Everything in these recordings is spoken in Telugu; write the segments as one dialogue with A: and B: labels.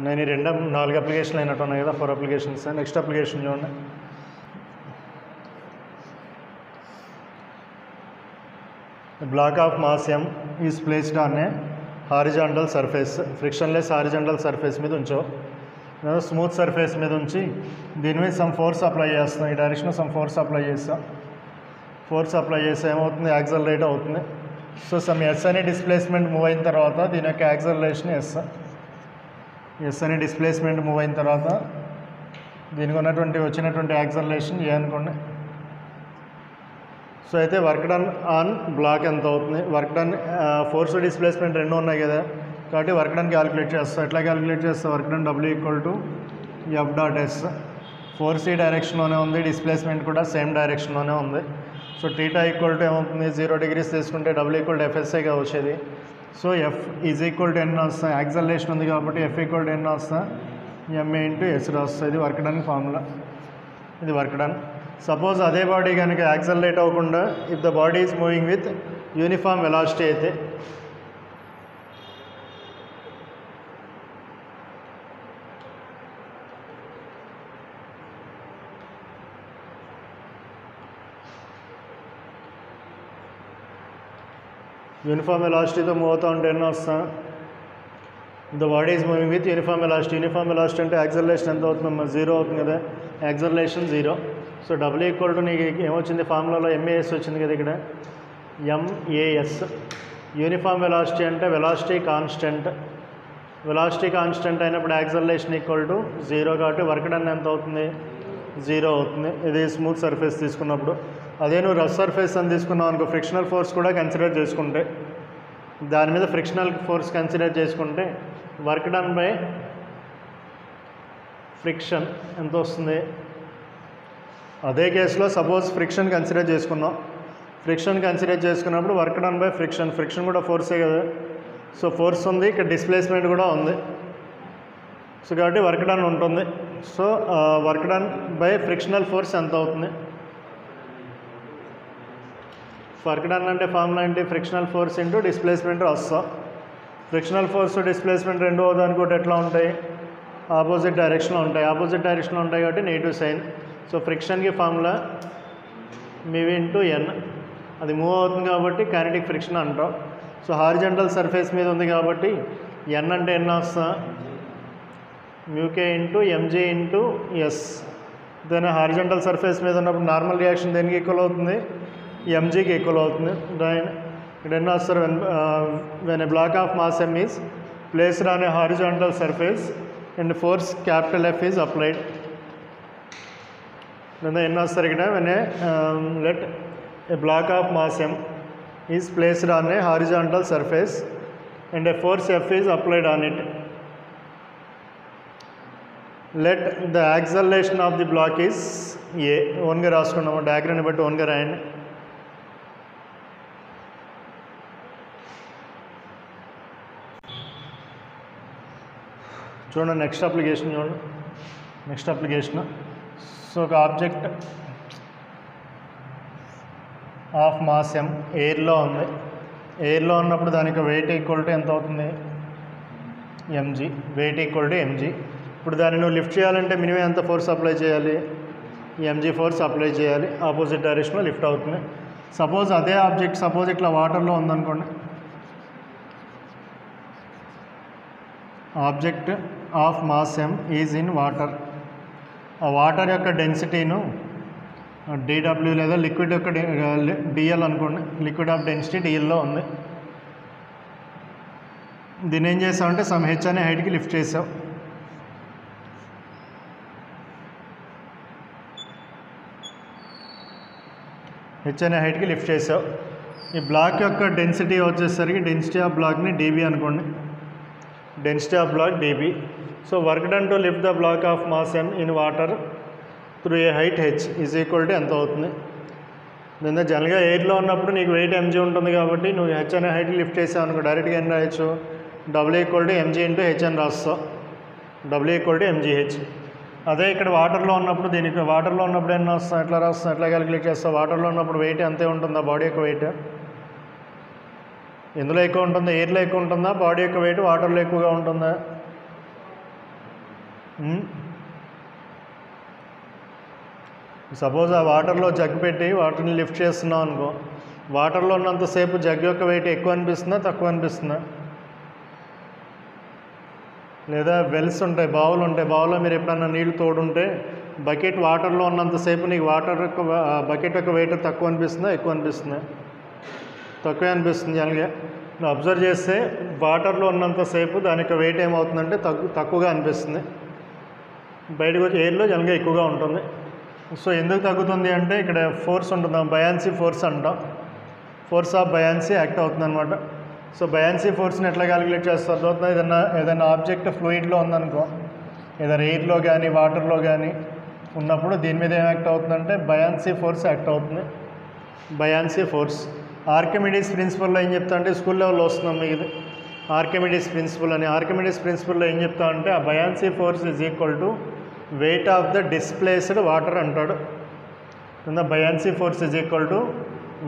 A: నేను 4 అప్లికేషన్లు అయినట్టు ఉన్నాయి కదా, 4 అప్లికేషన్స్. నెక్స్ట్ అప్లికేషన్ చూడండి. Black of mass M is placed on a horizontal surface, frictionless horizontal surface మీద ఉంచో, స్మూత్ సర్ఫేస్ మీద ఉంచి దీని మీద సమ్ ఫోర్స్ అప్లై చేస్తాం. ఈ డైరెక్షన్లో సమ్ ఫోర్స్ అప్లై చేస్తాం. ఫోర్స్ అప్లై చేస్తే ఏమవుతుంది, యాక్సలరేట్ అవుతుంది. సో సమ్ ఎస్ అనే డిస్ప్లేస్మెంట్ మూవ్ అయిన తర్వాత దీని యొక్క యాక్సలరేషన్ ఎస్ అనే డిస్ప్లేస్మెంట్ మూవ్ అయిన తర్వాత దీనికి వచ్చినటువంటి యాక్సలరేషన్ ఏ అనుకోండి. సో అయితే వర్క్ డన్ ఆన్ బ్లాక్ ఎంత అవుతుంది, వర్క్ డన్ ఫోర్స్ డిస్ప్లేస్మెంట్ రెండు ఉన్నాయి కదా, కాబట్టి వర్క్ డన్ క్యాలిక్యులేట్ చేస్తాం. ఎట్లా క్యాలిక్యులేట్ చేస్తాం, work done W = F.S. Force ఈ డైరెక్షన్లోనే ఉంది, డిస్ప్లేస్మెంట్ కూడా సేమ్ డైరెక్షన్లోనే ఉంది. సో θ = ఏమవుతుంది, 0 degrees తీసుకుంటే W = FSగా వచ్చేది. సో F = n వస్తాయి, యాక్సలరేషన్ ఉంది కాబట్టి F = n వస్తా, MA × S వస్తుంది. ఇది వర్క్ డన్ ఫార్ములా, ఇది వర్క్ డన్. సపోజ్ అదే బాడీ కనుక యాక్సలరేట్ అవ్వకుండా if the body is moving with uniform velocity అయితే యూనిఫామ్ వెలాసిటీతో మూవ్ అవుతూ ఉంటే ఎన్నో వస్తాం, the body is moving with uniform velocity. Uniform velocity అంటే యాక్సలరేషన్ ఎంత అవుతుందమ్మా, 0 అవుతుంది కదా, యాక్సలరేషన్ 0. సో W = నీకు ఏమొచ్చింది, ఫార్ములాలో MAS వచ్చింది కదా, ఇక్కడ MAS. యూనిఫామ్ వెలాసిటీ అంటే వెలాసిటీ కాన్స్టెంట్, వెలాసిటీ కాన్స్టెంట్ అయినప్పుడు యాక్సలరేషన్ = 0, కాబట్టి వర్క్ డన్ ఎంత అవుతుంది, 0 అవుతుంది. ఇది స్మూత్ సర్ఫేస్ తీసుకున్నప్పుడు. అదే నువ్వు రఫ్ సర్ఫేస్ అని తీసుకున్నావు అనుకో, ఫ్రిక్షనల్ ఫోర్స్ కూడా కన్సిడర్ చేసుకుంటే, దాని మీద ఫ్రిక్షనల్ ఫోర్స్ కన్సిడర్ చేసుకుంటే వర్క్ డన్ బై ఫ్రిక్షన్ ఎంత వస్తుంది. అదే కేసులో సపోజ్ ఫ్రిక్షన్ కన్సిడర్ చేసుకున్నాం, ఫ్రిక్షన్ కన్సిడర్ చేసుకున్నప్పుడు work done by friction, friction కూడా ఫోర్సే కదా. సో ఫోర్స్ ఉంది, ఇక్కడ డిస్ప్లేస్మెంట్ కూడా ఉంది. సో కాబట్టి వర్క్ డన్ ఉంటుంది. So work done by frictional force ఎంత అవుతుంది, వర్క్ డన్ అంటే ఫార్ములా ఏంటి, ఫ్రిక్షనల్ ఫోర్స్ ఇంటూ డిస్ప్లేస్మెంట్ వస్తాం. ఫ్రిక్షనల్ ఫోర్స్ డిస్ప్లేస్మెంట్ రెండు అనుకోటి ఎట్లా ఉంటాయి, ఆపోజిట్ డైరెక్షన్లో ఉంటాయి. ఆపోజిట్ డైరెక్షన్లో ఉంటాయి కాబట్టి నెగిటివ్ సైన్. సో ఫ్రిక్షన్కి ఫార్ములా MV × N, అది మూవ్ అవుతుంది కాబట్టి కైనెటిక్ ఫ్రిక్షన్ అంటాం. సో హారిజాంటల్ సర్ఫేస్ మీద ఉంది కాబట్టి N అంటే ఎన్ని వస్తా, μK × mg × S. దాని హారిజాంటల్ సర్ఫేస్ మీద ఉన్నప్పుడు నార్మల్ రియాక్షన్ దేనికి ఈక్వల్ అవుతుంది, mgకి ఈక్వల్ అవుతుంది. ఇక్కడ ఎన్ని వస్తారు, when a block of mass M is placed on a horizontal surface and force F is applied. ఎన్ని వస్తారు ఇక్కడ, when a let a block of mass M is placed on a horizontal surface and a force F is applied on it. Let the acceleration of the block is A. ఓన్గా రాసుకున్నాము, డయాగ్రామ్ని బట్టి ఓన్గా రాయండి. చూడండి నెక్స్ట్ అప్లికేషన్ చూడండి. నెక్స్ట్ అప్లికేషన్, సో ఒక ఆబ్జెక్ట్ ఆఫ్ మాస్ M ఎయిర్లో ఉంది. ఎయిర్లో ఉన్నప్పుడు దానికి వెయిట్ = ఎంత అవుతుంది, mg. Wait = mg. ఇప్పుడు దాన్ని నువ్వు లిఫ్ట్ చేయాలంటే మినిమం ఎంత ఫోర్స్ అప్లై చేయాలి, mg ఫోర్స్ అప్లై చేయాలి. ఆపోజిట్ డైరెక్షన్లో లిఫ్ట్ అవుతుంది. సపోజ్ అదే ఆబ్జెక్ట్ సపోజ్ ఇట్లా వాటర్లో ఉందనుకోండి, object of mass M is in water. ఆ వాటర్ యొక్క డెన్సిటీను dW లేదా లిక్విడ్ యొక్క DL అనుకోండి, లిక్విడ్ ఆఫ్ డెన్సిటీ DLలో ఉంది. దీన్ని ఏం చేసామంటే సమ్ H అనే హైట్కి లిఫ్ట్ చేసావు. H అనే హైట్కి లిఫ్ట్ చేసావు. ఈ బ్లాక్ యొక్క డెన్సిటీ వచ్చేసరికి డెన్సిటీ ఆఫ్ బ్లాక్ని dB అనుకోండి, density of block dB. So work done to lift the block of mass M in water through a height H is equal to ఎంత అవుతుంది. నిన్న జనరల్గా ఎయిర్లో ఉన్నప్పుడు నీకు వెయిట్ mg ఉంటుంది కాబట్టి నువ్వు H అనే హైట్ లిఫ్ట్ చేసావు అనుకో, డైరెక్ట్గా ఏం రాయొచ్చు, W = mg × H అని రాస్తావు, W = mgh. అదే ఇక్కడ వాటర్లో ఉన్నప్పుడు దీనికి వాటర్లో ఉన్నప్పుడు ఎన్ని వస్తాం, ఎట్లా రాస్తాం, ఎట్లా క్యాలిక్యులేట్ చేస్తావు. వాటర్లో ఉన్నప్పుడు వెయిట్ అంతే ఉంటుందా, బాడీ యొక్క వెయిట్ ఎందులో ఎక్కువ ఉంటుందా, ఎయిర్లో ఎక్కువ ఉంటుందా, బాడీ యొక్క వెయిట్ వాటర్లో ఎక్కువగా ఉంటుందా, సపోజ్ ఆ వాటర్లో జగ్ పెట్టి వాటర్ని లిఫ్ట్ చేస్తున్నాం అనుకో, వాటర్లో ఉన్నంతసేపు జగ్ యొక్క వెయిట్ ఎక్కువ అనిపిస్తుందా తక్కువ అనిపిస్తుందా? లేదా వెల్స్ ఉంటాయి, బావులు ఉంటాయి, బావులో మీరు ఎప్పుడన్నా నీళ్ళు తోడుంటే బకెట్ వాటర్లో ఉన్నంతసేపు నీకు వాటర్ యొక్క బకెట్ యొక్క వెయిట్ తక్కువ అనిపిస్తుందా ఎక్కువ అనిపిస్తుందా? తక్కువే అనిపిస్తుంది. జనరల్గా నువ్వు అబ్జర్వ్ చేస్తే వాటర్లో ఉన్నంతసేపు దాని యొక్క వెయిట్ ఏమవుతుందంటే తక్కువగా అనిపిస్తుంది, బయటకు వచ్చి ఎయిర్లో జనరల్గా ఎక్కువగా ఉంటుంది. సో ఎందుకు తగ్గుతుంది అంటే ఇక్కడ ఫోర్స్ ఉంటుంది, బయాన్సీ ఫోర్స్ అంటాం, ఫోర్స్ ఆఫ్ బయాన్సీ యాక్ట్ అవుతుంది అనమాట. సో బయాన్సీ ఫోర్స్ని ఎట్లా క్యాలిక్యులేట్ చేస్తారు? ఏదైనా ఆబ్జెక్ట్ ఫ్లూయిడ్లో ఉందనుకో, ఏదైనా ఎయిర్లో కానీ వాటర్లో కానీ ఉన్నప్పుడు దీని మీద ఏం యాక్ట్ అవుతుందంటే బయాన్సీ ఫోర్స్ యాక్ట్ అవుతుంది. బయాన్సీ ఫోర్స్ ఆర్కిమిడీస్ ప్రిన్సిపల్లో ఏం చెప్తా అంటే స్కూల్ లెవెల్లో వస్తున్నాం మీకు ఇది ఆర్కిమిడీస్ ప్రిన్సిపల్ అని. ఆర్కిమిడీస్ ప్రిన్సిపల్లో ఏం చెప్తా అంటే ఆ buoyancy force is equal to weight of the displaced water అంటాడు. Buoyancy force is equal to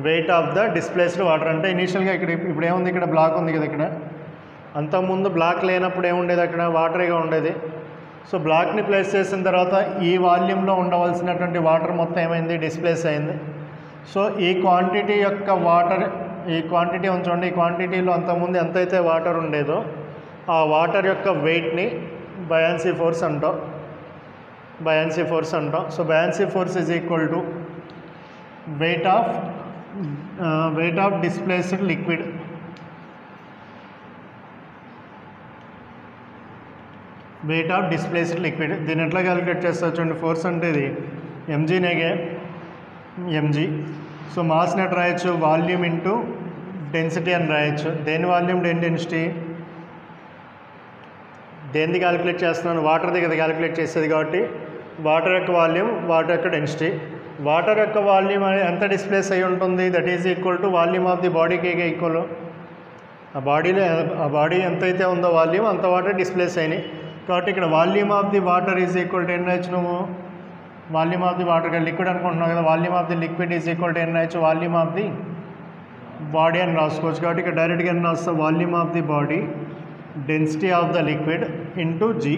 A: weight of the displaced water అంటే ఇనీషియల్గా ఇప్పుడు ఏముంది, ఇక్కడ బ్లాక్ ఉంది కదా, ఇక్కడ అంతకుముందు బ్లాక్ లేనప్పుడు ఏముండేది, అక్కడ వాటరీగా ఉండేది. సో బ్లాక్ని ప్లేస్ చేసిన తర్వాత ఈ వాల్యూమ్లో ఉండవలసినటువంటి వాటర్ మొత్తం ఏమైంది, డిస్ప్లేస్ అయింది. సో ఈ క్వాంటిటీ యొక్క వాటర్, ఈ క్వాంటిటీ ఉంచండి, ఈ క్వాంటిటీలో అంతకుముందు ఎంతైతే వాటర్ ఉండేదో ఆ వాటర్ యొక్క వెయిట్ని బయాన్సీ ఫోర్స్ అంటాం. So buoyancy force is equal to weight of displaced liquid. Weight of displaced liquid దీన్ని ఎట్లా క్యాలిక్యులేట్ చేస్తారు చూడండి. ఫోర్స్ అంటే ఇది ఎంజీనేగే ఎంజీ. సో మాస్ని ఎట్లా రాయొచ్చు, వాల్యూమ్ ఇంటూ డెన్సిటీ అని రాయొచ్చు. దేని వాల్యూమ్ దేని డెన్సిటీ, దేన్ని క్యాలిక్యులేట్ చేస్తున్నాను, వాటర్ది కదా క్యాలిక్యులేట్ చేసేది, కాబట్టి వాటర్ యొక్క వాల్యూమ్ వాటర్ యొక్క డెన్సిటీ. వాటర్ యొక్క వాల్యూమ్ ఎంత డిస్ప్లేస్ అయి ఉంటుంది, that is equal to volume of the బాడీకి ఈక్వల్. ఆ బాడీ ఎంతైతే ఉందో వాల్యూమ్ అంత వాటర్ డిస్ప్లేస్ అయినాయి, కాబట్టి ఇక్కడ volume of the water is equal to N రాయొచ్చు. నువ్వు volume of the water liquid అనుకుంటున్నావు కదా, volume of the liquid is equal to N రాయొచ్చు, వాల్యూమ్ ఆఫ్ ది బాడీ అని రాసుకోవచ్చు. కాబట్టి ఇక్కడ డైరెక్ట్గా ఎన్ రాస్తాం, volume of the body density of the liquid into g.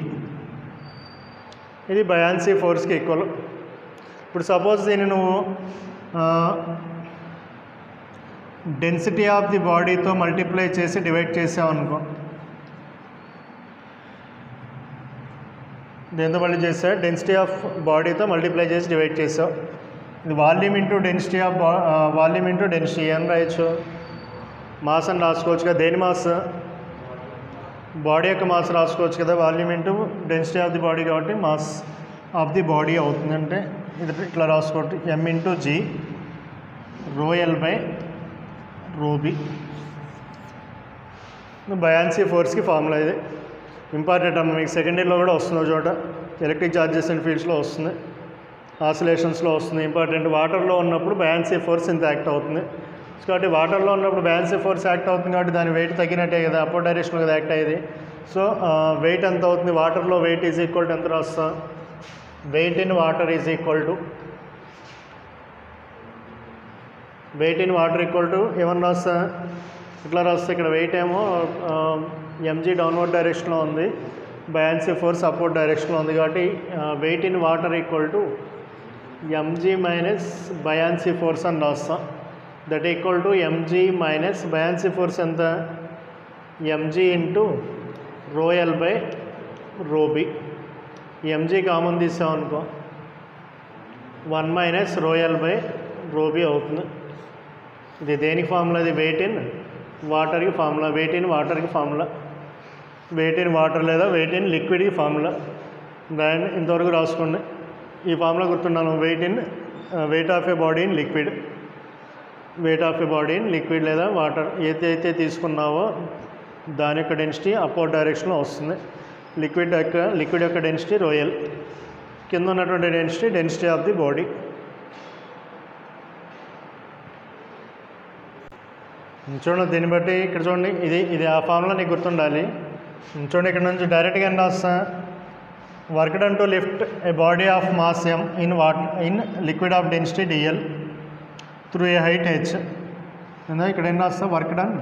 A: ఇది బయాన్సీ ఫోర్స్కి ఈక్వల్. ఇప్పుడు సపోజ్ దీన్ని నువ్వు డెన్సిటీ ఆఫ్ ది బాడీతో మల్టిప్లై చేసి డివైడ్ చేసావు అనుకో, దేంతో మళ్ళీ చేసావు, డెన్సిటీ ఆఫ్ బాడీతో మల్టిప్లై చేసి డివైడ్ చేసావు. ఇది volume into density of volume into density అని రాయొచ్చు. మాస్ అని రాసుకోవచ్చు కదా, దేని మాస్, బాడీ యొక్క మాస్ రాసుకోవచ్చు కదా, volume into density of the body కాబట్టి మాస్ ఆఫ్ ది బాడీ అవుతుందంటే ఇది ఇట్లా రాసుకోవచ్చు, M into G rho L by rho B. Buoyancy ఫోర్స్కి ఫార్ములా ఇది ఇంపార్టెంట్ అమ్మ, మీకు సెకండ్ ఇయర్లో కూడా వస్తుంది చోట, ఎలక్ట్రిక్ చార్జెస్ అండ్ ఫీల్డ్స్లో వస్తుంది, ఆసిలేషన్స్లో వస్తుంది. ఇంపార్టెంట్, వాటర్లో ఉన్నప్పుడు బయాన్సీ ఫోర్స్ ఇంత యాక్ట్ అవుతుంది. కాబట్టి వాటర్లో ఉన్నప్పుడు బయాన్సీ ఫోర్స్ యాక్ట్ అవుతుంది కాబట్టి దాని వెయిట్ తగ్గినట్టే కదా, అపోర్ డైరెక్షన్లో కదా యాక్ట్ అయ్యేది. సో వెయిట్ ఎంత అవుతుంది, వాటర్లో వెయిట్ ఈజ్ ఈక్వల్ టు ఎంత రాస్తాం, weight in water is equal to ఏమన్నా రాస్తా, ఇట్లా రాస్తే ఇక్కడ వెయిట్ ఏమో ఎంజీ డౌన్వర్డ్ డైరెక్షన్లో ఉంది, బయాన్సీ ఫోర్స్ అప్వర్డ్ డైరెక్షన్లో ఉంది, కాబట్టి weight in water equal to MG minus buoyancy force అని రాస్తాం. That equal to MG minus buoyancy force ఎంత, MG into rho L by rho B. MG common తీసామనుకో 1 minus rho L by rho B అవుతుంది. ఇది దేనికి ఫార్ములా, ఇది వెయిట్ ఇన్ వాటర్కి ఫార్ములా, వెయిట్ ఇన్ వాటర్కి ఫార్ములా, వెయిట్ ఇన్ వాటర్ లేదా వెయిట్ ఇన్ లిక్విడ్కి ఫార్ములా. దాన్ని ఇంతవరకు రాసుకోండి. ఈ ఫార్ములా గుర్తున్నాను, weight of A body in liquid, wait of A body in liquid లేదా వాటర్, ఏదైతే తీసుకున్నావో దాని యొక్క డెన్సిటీ అపోర్ డైరెక్షన్లో వస్తుంది. లిక్విడ్ యొక్క డెన్సిటీ రోయల్, కింద ఉన్నటువంటి డెన్సిటీ ఆఫ్ ది బాడీ. చూడండి, దీన్ని బట్టి ఇక్కడ చూడండి, ఇది ఆ ఫార్ములా నీకు గుర్తుండాలి. చూడండి, ఇక్కడ నుంచి డైరెక్ట్గా ఏం రాస్తా, work done to lift A body of mass M in liquid of density DL through a height H. ఇక్కడ ఏం రాస్తా, work done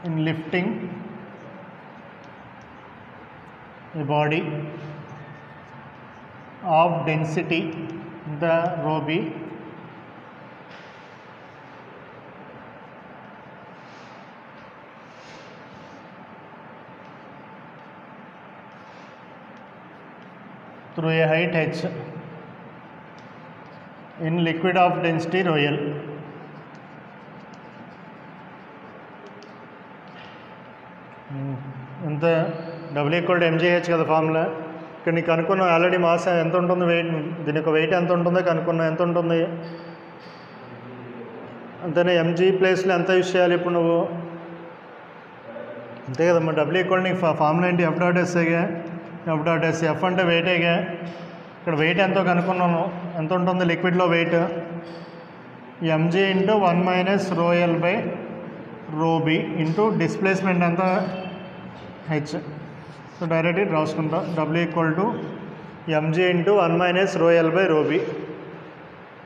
A: in lifting a body of density the rho b through a height h in liquid of density rho l. ఎంత డబ్ల్యూ ఈక్వల్ టు ఎంజీహెచ్ కదా ఫార్ములా. ఇక్కడ నీకు కనుక్కున్నావు ఆల్రెడీ మాస్ ఎంత ఉంటుంది, వెయిట్ దీని యొక్క వెయిట్ ఎంత ఉంటుందో కనుక్కున్నావు. ఎంత ఉంటుంది అంతేనా? ఎంజీ ప్లేస్లో ఎంత యూస్ చేయాలి ఇప్పుడు నువ్వు? అంతే కదమ్మా. డబ్ల్యూ ఈక్వల్ నీకు ఫార్ములా ఏంటి? ఎఫ్ డాట్ ఎస్ఏగా, ఎఫ్ డాట్ ఎస్. ఎఫ్ అంటే వెయిటేగా. ఇక్కడ వెయిట్ ఎంతో కనుక్కున్నాను. ఎంత ఉంటుంది లిక్విడ్లో weight? MG into 1 minus rho L by rho B into displacement ఎంత? హెచ్. సో డైరెక్ట్ ఇది రాసుకుంటా. W equal to MG into 1 minus rho L by rho B.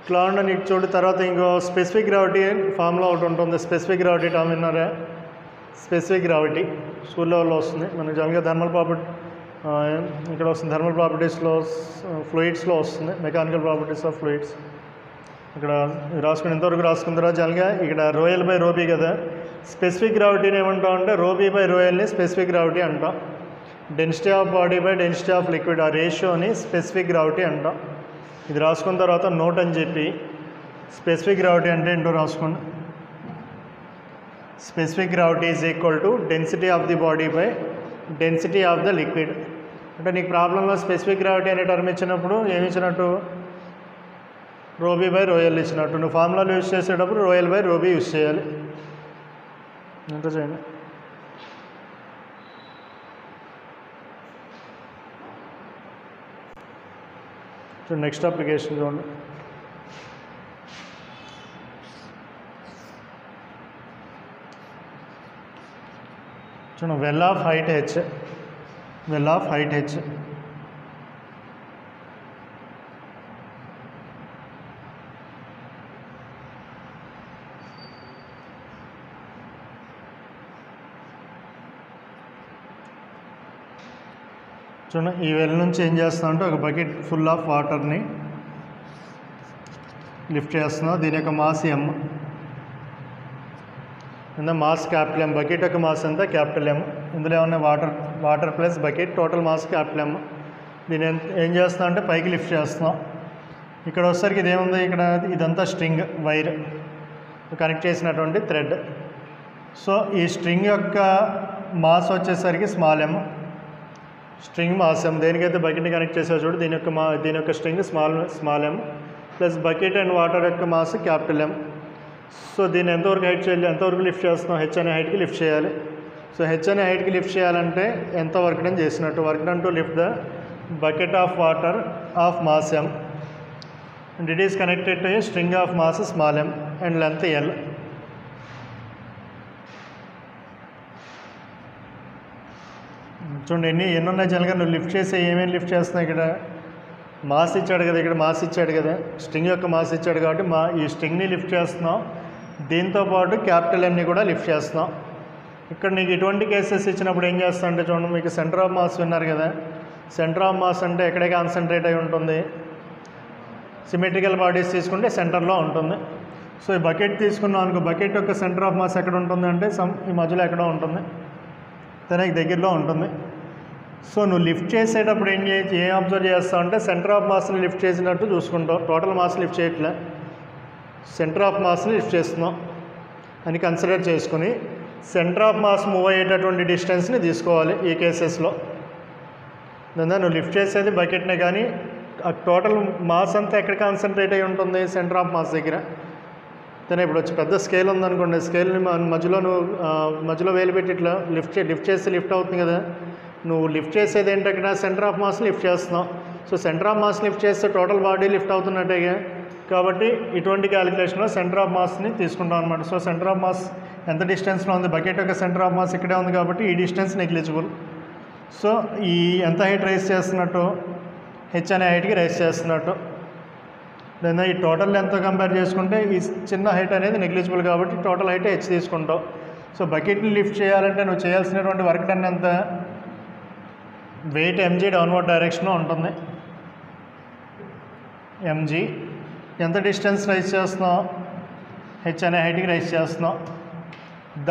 A: ఇట్లా ఉండ నీకు చూడు. తర్వాత ఇంకో స్పెసిఫిక్ గ్రావిటీ ఫార్ములా ఒకటి ఉంటుంది. స్పెసిఫిక్ గ్రావిటీ టర్మ్ విన్నారా? స్పెసిఫిక్ గ్రావిటీ స్కూల్ లెవెల్లో వస్తుంది. మనకు జనరల్గా థర్మల్ ప్రాపర్టీ ఇక్కడ వస్తుంది. థర్మల్ ప్రాపర్టీస్లో ఫ్లూయిడ్స్లో వస్తుంది. మెకానికల్ ప్రాపర్టీస్ ఆఫ్ ఫ్లూయిడ్స్ ఇక్కడ రాసుకుని ఇంతవరకు రాసుకున్న తర్వాత జనరల్గా ఇక్కడ రోయల్ బై రోబీ కదా. స్పెసిఫిక్ గ్రావిటీని ఏమంటాం అంటే రోబీ బై రోయల్ని స్పెసిఫిక్ గ్రావిటీ అంటాం. Density of body by density of liquid ఆ రేషియోని స్పెసిఫిక్ గ్రావిటీ అంటాం. ఇది రాసుకున్న తర్వాత నోట్ అని చెప్పి స్పెసిఫిక్ గ్రావిటీ అంటే ఏంటో రాసుకోండి. Specific gravity is equal to density of the body by density of the liquid. అంటే నీకు ప్రాబ్లంలో స్పెసిఫిక్ గ్రావిటీ అనే టర్మ్ ఇచ్చినప్పుడు ఏమి ఇచ్చినట్టు? రోబీ బై రోయల్ ఇచ్చినట్టు. నువ్వు ఫార్ములాలు యూజ్ చేసేటప్పుడు రోయల్ బై రోబీ యూజ్ చేయాలి. ఎంత చేయండి. నెక్స్ట్ అప్లికేషన్ చూడండి. చూడండి, well of height H. Well of height H చూడండి. ఈ వెల్ నుంచి ఏం చేస్తున్నావు అంటే ఒక బకెట్ ఫుల్ ఆఫ్ వాటర్ని లిఫ్ట్ చేస్తున్నావు. దీని యొక్క మాస్ ఎమ్. ఇందులో మాస్ క్యాపిటల్ ఎమ్. బకెట్ యొక్క మాస్ అంతా క్యాపిటల్ ఎమ్. ఇందులో ఏమన్నా water plus bucket total mass capital ఎమ్. దీని ఏం చేస్తున్నావు అంటే పైకి లిఫ్ట్ చేస్తున్నాం. ఇక్కడ వచ్చేసరికి ఇదేముంది? ఇక్కడ ఇదంతా స్ట్రింగ్ వైర్ కనెక్ట్ చేసినటువంటి థ్రెడ్. సో ఈ స్ట్రింగ్ యొక్క మాస్ వచ్చేసరికి స్మాల్ ఎమ్. స్ట్రింగ్ మాస్ ఎమ్. దేనికైతే బకెట్ని కనెక్ట్ చేసావు చూడు, దీని యొక్క string small M plus bucket and water యొక్క మాస్ క్యాపిటల్ ఎమ్. సో దీన్ని ఎంతవరకు హైట్ చేయాలి? ఎంతవరకు లిఫ్ట్ చేస్తున్నాం? హెచ్ అనే హైట్కి లిఫ్ట్ చేయాలి. సో హెచ్ అనే హైట్కి లిఫ్ట్ చేయాలంటే ఎంత వర్క్ డన్ చేసినట్టు? Work done to lift the bucket of water of mass M and it is connected to a string of mass small M and length L. చూడండి ఎన్ని ఉన్నాయి జనరల్గా నువ్వు లిఫ్ట్ చేసి ఏమేమి లిఫ్ట్ చేస్తున్నావు? ఇక్కడ మాస్ ఇచ్చాడు కదా, ఇక్కడ మాస్ ఇచ్చాడు కదా, స్ట్రింగ్ యొక్క మాస్ ఇచ్చాడు కాబట్టి ఈ స్ట్రింగ్ని లిఫ్ట్ చేస్తున్నాం. దీంతోపాటు క్యాపిటల్ ఎన్ని కూడా లిఫ్ట్ చేస్తున్నాం. ఇక్కడ నీకు ఇటువంటి కేసెస్ ఇచ్చినప్పుడు ఏం చేస్తా అంటే చూడండి, మీకు సెంటర్ ఆఫ్ మాస్ విన్నారు కదా. సెంటర్ ఆఫ్ మాస్ అంటే ఎక్కడే కాన్సన్ట్రేట్ అయి ఉంటుంది? సిమెట్రికల్ బాడీస్ తీసుకుంటే సెంటర్లో ఉంటుంది. సో ఈ బకెట్ తీసుకున్నాం అనుకో, బకెట్ యొక్క సెంటర్ ఆఫ్ మాస్ ఎక్కడ ఉంటుంది అంటే ఈ మధ్యలో ఎక్కడో ఉంటుంది, తనకి దగ్గరలో ఉంటుంది. సో నువ్వు లిఫ్ట్ చేసేటప్పుడు ఏం అబ్జర్వ్ చేస్తావు అంటే సెంటర్ ఆఫ్ మాస్ని లిఫ్ట్ చేసినట్టు చూసుకుంటావు. టోటల్ మాస్ లిఫ్ట్ చేయట్లే, సెంటర్ ఆఫ్ మాస్ని లిఫ్ట్ చేస్తున్నాం అని కన్సిడర్ చేసుకుని సెంటర్ ఆఫ్ మాస్ మూవ్ అయ్యేటటువంటి డిస్టెన్స్ని తీసుకోవాలి ఈ కేసెస్లో. దాని నువ్వు లిఫ్ట్ చేసేది బకెట్నే, కానీ ఆ టోటల్ మాస్ అంతా ఎక్కడ కాన్సన్ట్రేట్ అయి ఉంటుంది? సెంటర్ ఆఫ్ మాస్ దగ్గర. తనే ఇప్పుడు వచ్చి పెద్ద స్కేల్ ఉందనుకోండి, స్కేల్ని మధ్యలో నువ్వు మధ్యలో వేలు పెట్టి ఇట్లా లిఫ్ట్ చేస్తే లిఫ్ట్ అవుతుంది కదా. నువ్వు లిఫ్ట్ చేసేది ఏంటి? అక్కడ సెంటర్ ఆఫ్ మాస్ లిఫ్ట్ చేస్తున్నావు. So centre of mass lift చేస్తే టోటల్ బాడీ లిఫ్ట్ అవుతున్నట్టేగా. కాబట్టి ఇటువంటి క్యాలిక్యులేషన్లో సెంటర్ ఆఫ్ మాస్ని తీసుకుంటాం అనమాట. సో సెంటర్ ఆఫ్ మాస్ ఎంత డిస్టెన్స్లో ఉంది? బకెట్ యొక్క సెంటర్ ఆఫ్ మాస్ ఇక్కడే ఉంది కాబట్టి ఈ డిస్టెన్స్ నెగ్లిజిబుల్. సో ఈ ఎంత హైట్ రైస్ చేస్తున్నట్టు? హెచ్ అనే హైట్కి రైస్ చేస్తున్నట్టు. దాన్ని ఈ టోటల్ ఎంతో కంపేర్ చేసుకుంటే ఈ చిన్న హైట్ అనేది నెగ్లిజిబుల్ కాబట్టి టోటల్ హైట్ హెచ్ తీసుకుంటావు. సో బకెట్ని లిఫ్ట్ చేయాలంటే నువ్వు చేయాల్సినటువంటి వర్క్ డన్ ఎంత? వెయిట్ ఎంజీ డౌన్వర్డ్ డైరెక్షన్లో ఉంటుంది. ఎంజీ ఎంత డిస్టెన్స్ రైజ్ చేస్తున్నాం, హెచ్ అనే హైట్కి రైజ్ చేస్తున్నాం.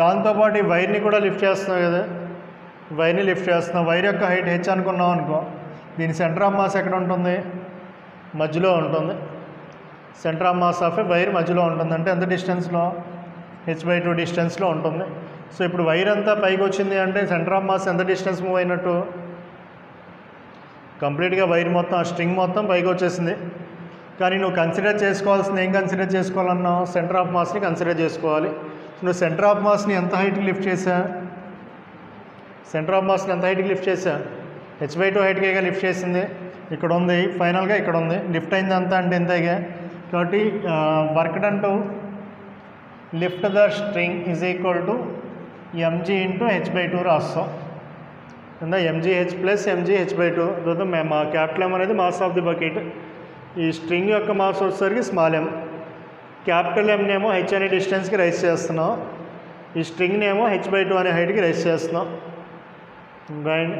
A: దాంతోపాటు ఈ వైర్ని కూడా లిఫ్ట్ చేస్తున్నాం కదా, వైర్ని లిఫ్ట్ చేస్తున్నాం. వైర్ యొక్క హైట్ హెచ్ అనుకున్నాం అనుకో, దీని సెంటర్ ఆఫ్ మాస్ ఎక్కడ ఉంటుంది, మధ్యలో ఉంటుంది. Centre of mass of A wire మధ్యలో ఉంటుంది. అంటే ఎంత డిస్టెన్స్లో, h/2 డిస్టెన్స్లో ఉంటుంది. సో ఇప్పుడు వైర్ అంతా పైకి వచ్చింది అంటే సెంటర్ ఆఫ్ మాస్ ఎంత డిస్టెన్స్ మూవ్ అయినట్టు, కంప్లీట్గా వైర్ మొత్తం ఆ స్ట్రింగ్ మొత్తం పైకి వచ్చేసింది. కానీ నువ్వు కన్సిడర్ చేసుకోవాల్సింది ఏం కన్సిడర్ చేసుకోవాలన్నావు, సెంటర్ ఆఫ్ మాస్ని కన్సిడర్ చేసుకోవాలి. నువ్వు సెంటర్ ఆఫ్ మాస్ని ఎంత హైట్కి లిఫ్ట్ చేసా, సెంటర్ ఆఫ్ మాస్ని ఎంత హైట్కి లిఫ్ట్ చేసా, h/2 హైట్కేగా లిఫ్ట్ చేసింది. ఇక్కడ ఉంది, ఫైనల్గా ఇక్కడ ఉంది. లిఫ్ట్ అయింది అంతా అంటే ఇంతగా. కాబట్టి work done to lift the string is equal to mg into h/2 రాస్తాం. mgh plus mgh/2. మా క్యాపిటల్ ఎం అనేది మాస్ ఆఫ్ ది బకెట్. ఈ స్ట్రింగ్ యొక్క మాస్ వచ్చేసరికి స్మాల్ ఎం. క్యాపిటల్ ఎంనేమో హెచ్ అనే డిస్టెన్స్కి రైజ్ చేస్తున్నాం, ఈ స్ట్రింగ్నేమో h/2 అనే హైట్కి రైజ్ చేస్తున్నాం. రైట్.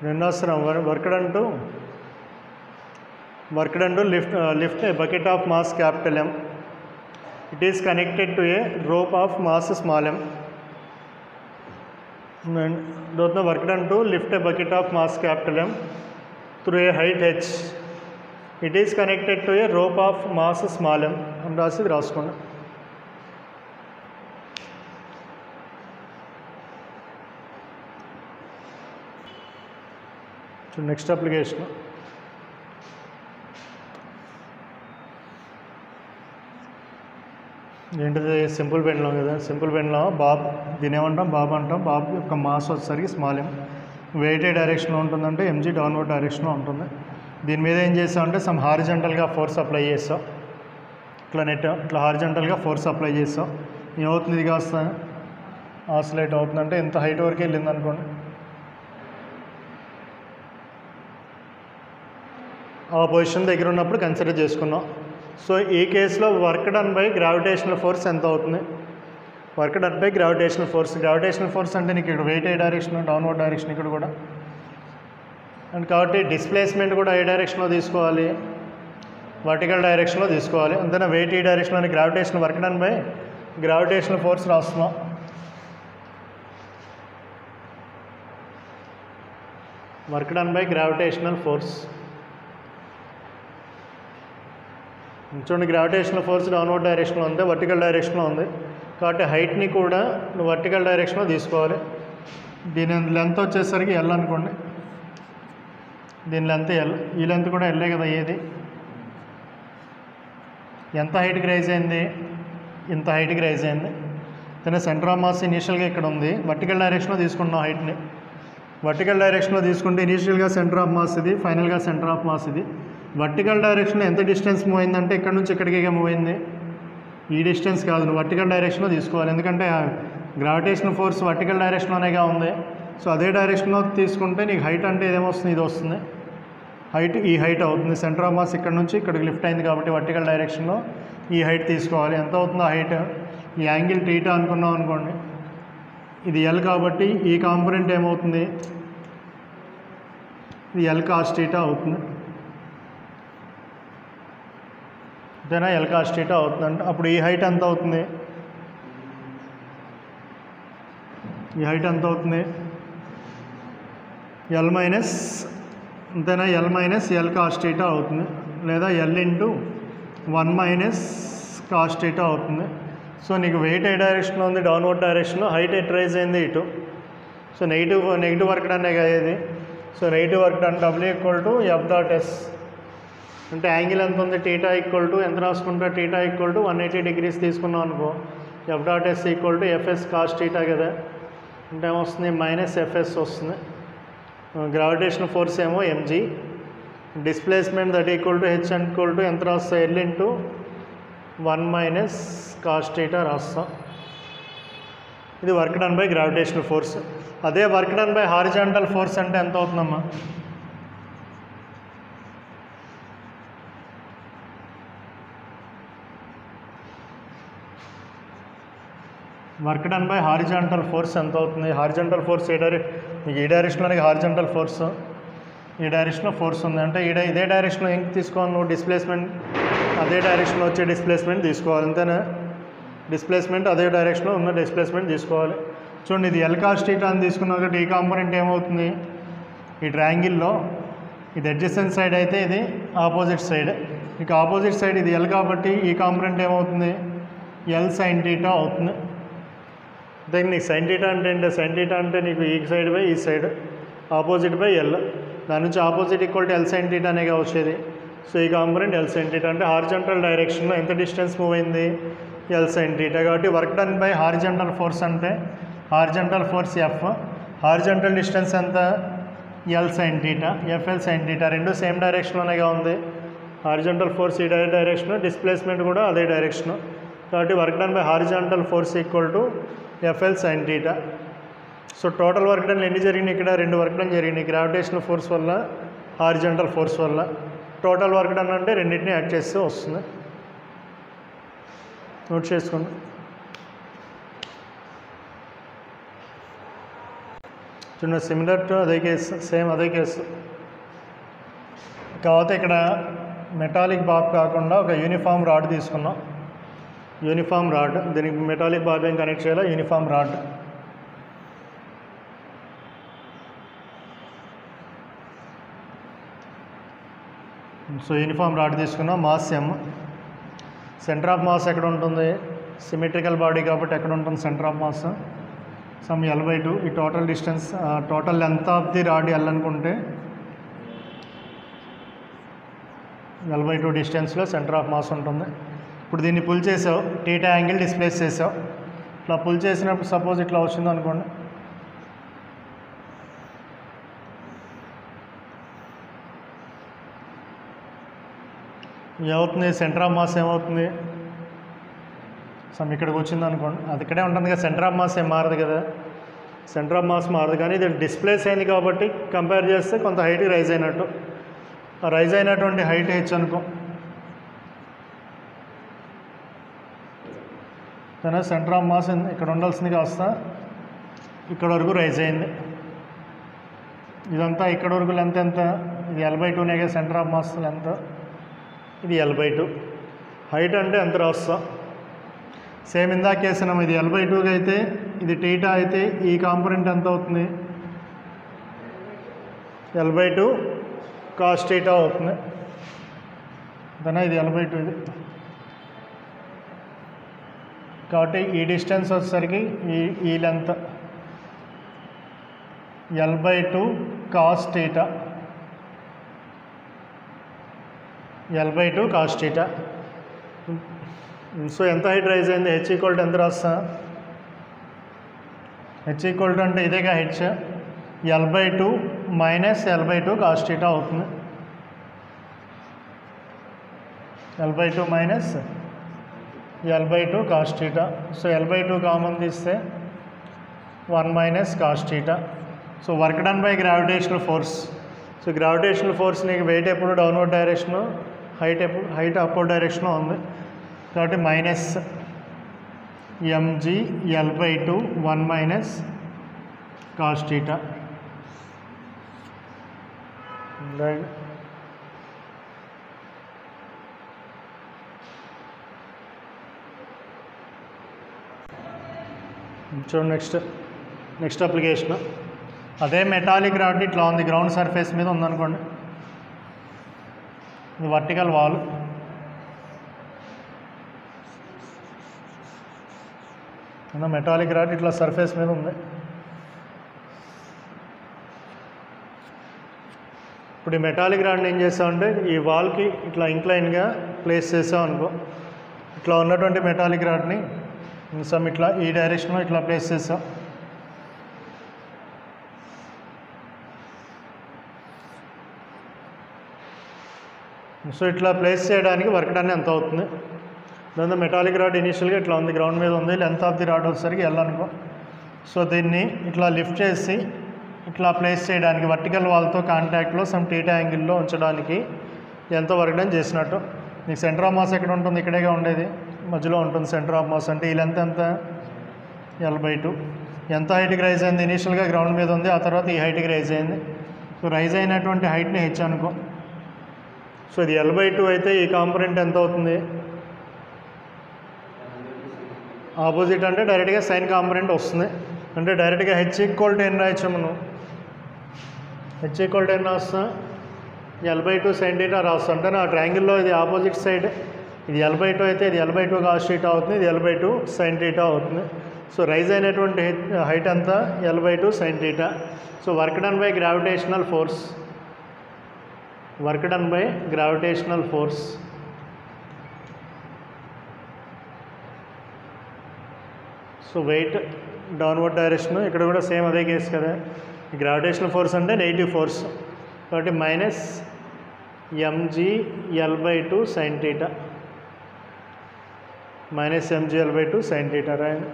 A: రెండోసరం work done to lift a bucket of mass capital M. It is connected to a rope of mass small m. The work done to lift a bucket of mass capital M through a height h. It is connected to a rope of mass small m. And రాసి రాసుకోండి. So next application. ఏంటిది, సింపుల్ పెన్లో కదా. సింపుల్ పెన్లో బాబ్, దీని ఏమంటాం, బాబ్ అంటాం. బాబ్ యొక్క మాస్ వచ్చేసరికి స్మాల్ ఎం. వెయిట్ ఏ డైరెక్షన్లో ఉంటుందంటే ఎంజీ డౌన్వర్డ్ డైరెక్షన్లో ఉంటుంది. దీని మీద ఏం చేస్తామంటే సమ్ హారిజంటల్గా ఫోర్స్ అప్లై చేస్తాం. ఇట్లా హారిజంటల్గా ఫోర్స్ అప్లై చేస్తాం. ఏమవుతుంది, ఇది కాస్త ఆసిలేట్ అవుతుందంటే ఇంత హైట్ వరకు వెళ్ళింది అనుకోండి. ఆ పొజిషన్ దగ్గర ఉన్నప్పుడు కన్సిడర్ చేసుకున్నాం. సో ఈ కేసులో work done by gravitational force ఎంత అవుతుంది, work done by gravitational force. Gravitational force అంటే నీకు ఇక్కడ వెయిట్ ఏ డైరెక్షన్, డౌన్వర్డ్ డైరెక్షన్ ఇక్కడ కూడా. అండ్ కాబట్టి డిస్ప్లేస్మెంట్ కూడా ఏ డైరెక్షన్లో తీసుకోవాలి, వర్టికల్ డైరెక్షన్లో తీసుకోవాలి. అంతేనా, వెయిట్ ఈ డైరెక్షన్లో, gravitational work done by gravitational force రాస్తున్నాం. Work done by gravitational force. చూడండి, గ్రావిటేషనల్ ఫోర్స్ డౌన్వర్డ్ డైరెక్షన్లో ఉంది, వర్టికల్ డైరెక్షన్లో ఉంది. కాబట్టి హైట్ని కూడా నువ్వు వర్టికల్ డైరెక్షన్లో తీసుకోవాలి. దీని లెంత్ వచ్చేసరికి ఎల్ అనుకోండి. దీని లెంత్ ఎల్, ఈ లెంత్ కూడా ఎల్లే కదా. ఏది ఎంత హైట్కి రైజ్ అయింది, ఇంత హైట్కి రైజ్ అయింది. దాని సెంటర్ ఆఫ్ మాస్ ఇనీషియల్గా ఇక్కడ ఉంది, వర్టికల్ డైరెక్షన్లో తీసుకుంటున్నాం హైట్ని. వర్టికల్ డైరెక్షన్లో తీసుకుంటే ఇనీషియల్గా సెంటర్ ఆఫ్ మాస్ ఇది, ఫైనల్గా సెంటర్ ఆఫ్ మాస్ ఇది. వర్టికల్ డైరెక్షన్ ఎంత డిస్టెన్స్ మూవ్ అయిందంటే ఇక్కడ నుంచి ఇక్కడికి మూవ్ అయింది. ఈ డిస్టెన్స్ కాదు, నువ్వు వర్టికల్ డైరెక్షన్లో తీసుకోవాలి. ఎందుకంటే గ్రావిటేషనల్ ఫోర్స్ వర్టికల్ డైరెక్షన్లోనేగా ఉంది. సో అదే డైరెక్షన్లో తీసుకుంటే నీకు హైట్ అంటే ఏదేమొస్తుంది, ఇది వస్తుంది. హైట్ ఈ హైట్ అవుతుంది. సెంటర్ ఆఫ్ మాస్ ఇక్కడ నుంచి ఇక్కడికి లిఫ్ట్ అయింది కాబట్టి వర్టికల్ డైరెక్షన్లో ఈ హైట్ తీసుకోవాలి. ఎంత అవుతుందో హైట్, ఈ యాంగిల్ టీటా అనుకున్నాం అనుకోండి. ఇది ఎల్ కాబట్టి ఈ కాంపోనెంట్ ఏమవుతుంది, ఇది ఎల్ కాస్ టీటా అవుతుంది. అంతేనా, ఎల్ కాస్ టీటా అవుతుందంటే అప్పుడు ఈ హైట్ ఎంత అవుతుంది, ఈ హైట్ ఎంత అవుతుంది, ఎల్ మైనస్, అంతేనా, L minus L cos theta అవుతుంది. లేదా L into 1 minus cos theta అవుతుంది. సో నీకు వెయిట్ ఏ డైరెక్షన్లో ఉంది, డౌన్వర్డ్ డైరెక్షన్లో, హైట్ ఎట్ రైజ్ అయింది ఇటు. సో నెగిటివ్ వర్క్ డన్ అయ్యేది. So negative work done W equal to F dot yes. అంటే యాంగిల్ ఎంత ఉంది, టీటా ఈక్వల్ టు ఎంత రాసుకుంటా, టీటా ఈక్వల్ టు 180 డిగ్రీస్ తీసుకున్నాం అనుకో. F dot S equal to FS cos theta కదా. అంటే ఏమొస్తుంది, మైనస్ ఎఫ్ఎస్ వస్తుంది. గ్రావిటేషనల్ ఫోర్స్ ఏమో mg, displacement that equal to H and equal to ఎంత రాస్తాం, L into 1 minus cos theta రాస్తాం. ఇది work done by gravitational force. అదే work done by horizontal force అంటే ఎంత అవుతుందమ్మా, work done by horizontal force ఎంత అవుతుంది? హారిజాంటల్ ఫోర్స్ ఈ డైరెక్షన్లో హారిజాంటల్ ఫోర్స్ ఈ డైరెక్షన్లో ఫోర్స్ ఉంది అంటే ఇదే డైరెక్షన్లో ఏం తీసుకోవాలి నువ్వు? డిస్ప్లేస్మెంట్ అదే డైరెక్షన్లో వచ్చే డిస్ప్లేస్మెంట్ తీసుకోవాలి అంతేనా? డిస్ప్లేస్మెంట్ అదే డైరెక్షన్లో ఉన్న డిస్ప్లేస్మెంట్ తీసుకోవాలి. చూడండి ఇది ఎల్ కాస్ థీటా అని తీసుకున్నావు కాబట్టి ఈ కాంపోనెంట్ ఏమవుతుంది? ఈ ట్రయాంగిల్లో ఇది అడ్జసెంట్ సైడ్ అయితే ఇది ఆపోజిట్ సైడ్. ఇక ఆపోజిట్ సైడ్ ఇది ఎల్ కాబట్టి ఈ కాంపోనెంట్ ఏమవుతుంది? ఎల్ సైన్ థీటా అవుతుంది. అంటే నీకు సైన్ థీటా అంటే ఏంటి? సైన్ థీటా అంటే నీకు ఈ సైడ్ బై ఈ సైడ్ ఆపోజిట్ బై ఎల్, దాని నుంచి opposite equal to L sine theta అనేగా వచ్చేది. సో ఈ కాంపోనెంట్ ఎల్ సైన్ థీటా అంటే హారిజాంటల్ డైరెక్షన్లో ఎంత డిస్టెన్స్ మూవ్ అయింది? L sine theta. కాబట్టి work done by horizontal force అంటే horizontal force F, horizontal distance ఎంత? L sine theta, FL sine theta. రెండు సేమ్ డైరెక్షన్లోనేగా ఉంది. హారిజాంటల్ ఫోర్స్ ఈ డైరెక్షన్, డిస్ప్లేస్మెంట్ కూడా అదే డైరెక్షన్. కాబట్టి work done by horizontal force equal to FL sine theta. So total work done ఎన్ని జరిగినాయి? ఇక్కడ 2 వర్క్ డన్ జరిగినాయి, గ్రావిటేషనల్ ఫోర్స్ వల్ల, హారిజాంటల్ ఫోర్స్ వల్ల. టోటల్ వర్క్ డన్ అంటే రెండింటిని యాడ్ చేస్తే వస్తుంది. నోట్ చేసుకోండి. చూడండి సిమిలర్ టు అదే కేసు, సేమ్ అదే కేసు. కాకపోతే ఇక్కడ మెటాలిక్ బాబ్ కాకుండా ఒక యూనిఫామ్ రాడ్ తీసుకున్నాం. యూనిఫామ్ రాడ్, దీనికి మెటాలిక్ బాబ్ ఏం కనెక్ట్ చేయాలో uniform rod. So uniform rod తీసుకున్నాం. Mass M. Centre of mass ఎక్కడ ఉంటుంది? సిమెట్రికల్ బాడీ కాబట్టి ఎక్కడ ఉంటుంది centre of mass? Some L/2. ఈ total distance, total length of the rod L అనుకుంటే L/2 డిస్టెన్స్లో సెంటర్ ఆఫ్ మాస్ ఉంటుంది. ఇప్పుడు దీన్ని పుల్ చేసావు, థీటా యాంగిల్ డిస్ప్లేస్ చేసావు. ఇట్లా పుల్ చేసినప్పుడు సపోజ్ ఇట్లా వచ్చింది అనుకోండి, ఏమవుతుంది? సెంటర్ ఆఫ్ మాస్ ఏమవుతుంది? సమ్ ఇక్కడికి వచ్చింది అనుకోండి, అది ఇక్కడే ఉంటుంది కదా, సెంటర్ ఆఫ్ మాస్ ఏం మారదు కదా. సెంటర్ ఆఫ్ మాస్ మారదు, కానీ ఇది డిస్ప్లేస్ అయింది కాబట్టి కంపేర్ చేస్తే కొంత హైట్ రైజ్ అయినట్టు. ఆ రైజ్ అయినటువంటి హైట్ హెచ్ అనుకో. కానీ సెంటర్ ఆఫ్ మాస్ ఇక్కడ ఉండాల్సింది కాస్త ఇక్కడ వరకు రైజ్ అయింది. ఇదంతా ఇక్కడ వరకు లెంత్ ఎంత? ఇది L/2 centre of mass length, ఇది L/2. హైట్ అంటే ఎంత రాస్తాం? సేమ్ ఇందాక వేసినాం, ఇది L/2 అయితే ఇది థీటా అయితే ఈ కాంపోనెంట్ ఎంత అవుతుంది? L/2 కాస్ థీటా అవుతుంది. అంతేనా? ఇది L/2 ఇది. కాబట్టి ఈ డిస్టెన్స్ వచ్చేసరికి ఈ length L/2 cos theta, L/2 cos theta. So ఎంత హైట్ రైజ్ అయింది? హెచ్ ఈక్వల్ టు ఎంత రాస్తా? హెచ్ ఈక్వల్ టు అంటే ఇదేగా H, L/2 minus L/2 cos theta అవుతుంది. L/2 minus L/2 cos theta. So L/2 common తీస్తే 1 minus cos theta. So work done by gravitational force. So gravitational force నీకు వెయిట్ ఎప్పుడు డౌన్వర్డ్ డైరెక్షను, హైట్ అప్వర్డ్ డైరెక్షన్లో ఉంది కాబట్టి minus mg L/2 1 minus cos theta. చూడండి నెక్స్ట్ అప్లికేషన్. అదే మెటాలిక్ రాడ్ ఇట్లా ఉంది, గ్రౌండ్ సర్ఫేస్ మీద ఉందనుకోండి, ఇది వర్టికల్ వాల్. మెటాలిక్ రాడ్ ఇట్లా సర్ఫేస్ మీద ఉంది. ఇప్పుడు ఈ మెటాలిక్ రాడ్ని ఏం చేస్తామంటే ఈ వాల్కి ఇట్లా ఇంక్లైన్గా ప్లేస్ చేసాం అనుకో. ఇట్లా ఉన్నటువంటి మెటాలిక్ రాడ్ని సమ్ ఇట్లా ఈ డైరెక్షన్లో ఇట్లా ప్లేస్ చేసాం. సో ఇట్లా ప్లేస్ చేయడానికి వర్క్ డన్ ఎంత అవుతుంది? దాంతో మెటాలిక్ రాడ్ ఇనీషియల్గా ఇట్లా ఉంది, గ్రౌండ్ మీద ఉంది, లెంత్ ఆఫ్ ది రాడ్ వచ్చేసరికి L అనుకో. సో దీన్ని ఇట్లా లిఫ్ట్ చేసి ఇట్లా ప్లేస్ చేయడానికి వర్టికల్ వాల్తో కాంటాక్ట్లో సమ్ థీటా యాంగిల్లో ఉంచడానికి ఎంత వర్క్ డన్ చేసినట్టు. నీకు సెంటర్ ఆఫ్ మాస్ ఎక్కడ ఉంటుంది? ఇక్కడేగా ఉండేది, మధ్యలో ఉంటుంది సెంటర్ ఆఫ్ మాస్. అంటే ఈ లెంత్ ఎంత? L/2. ఎంత హైట్కి రైజ్ అయింది? ఇనీషియల్గా గ్రౌండ్ మీద ఉంది, ఆ తర్వాత ఈ హైట్కి రైజ్ అయింది. సో రైజ్ అయినటువంటి హైట్ని హెచ్ అనుకో. సో ఇది L/2 అయితే ఈ కాంపోనెంట్ ఎంత అవుతుంది? ఆపోజిట్ అంటే డైరెక్ట్గా సైన్ కాంపోనెంట్ వస్తుంది. అంటే డైరెక్ట్గా హెచ్ ఈక్వల్ టు ఎన్ని రాయొచ్చు మనం? హెచ్ ఈక్వల్ టు ఎన్ని రాస్తా? L/2 సైన్ థీటా రాస్తా. అంటే నా ట్రయాంగిల్లో ఇది ఆపోజిట్ సైడ్, ఇది L/2 అయితే ఇది L/2 కాస్ థీటా అవుతుంది, ఇది L/2 సైన్ థీటా అవుతుంది. సో రైజ్ అయినటువంటి హైట్ అంతా L/2 sine theta. So work done by gravitational force, work done by gravitational force so weight downward direction, ఇక్కడ కూడా సేమ్ అదే కేసు కదా. గ్రావిటేషనల్ ఫోర్స్ అంటే నెగిటివ్ ఫోర్స్ కాబట్టి minus mg/L/2 sine theta, minus mg/L/2 sine theta రాయండి.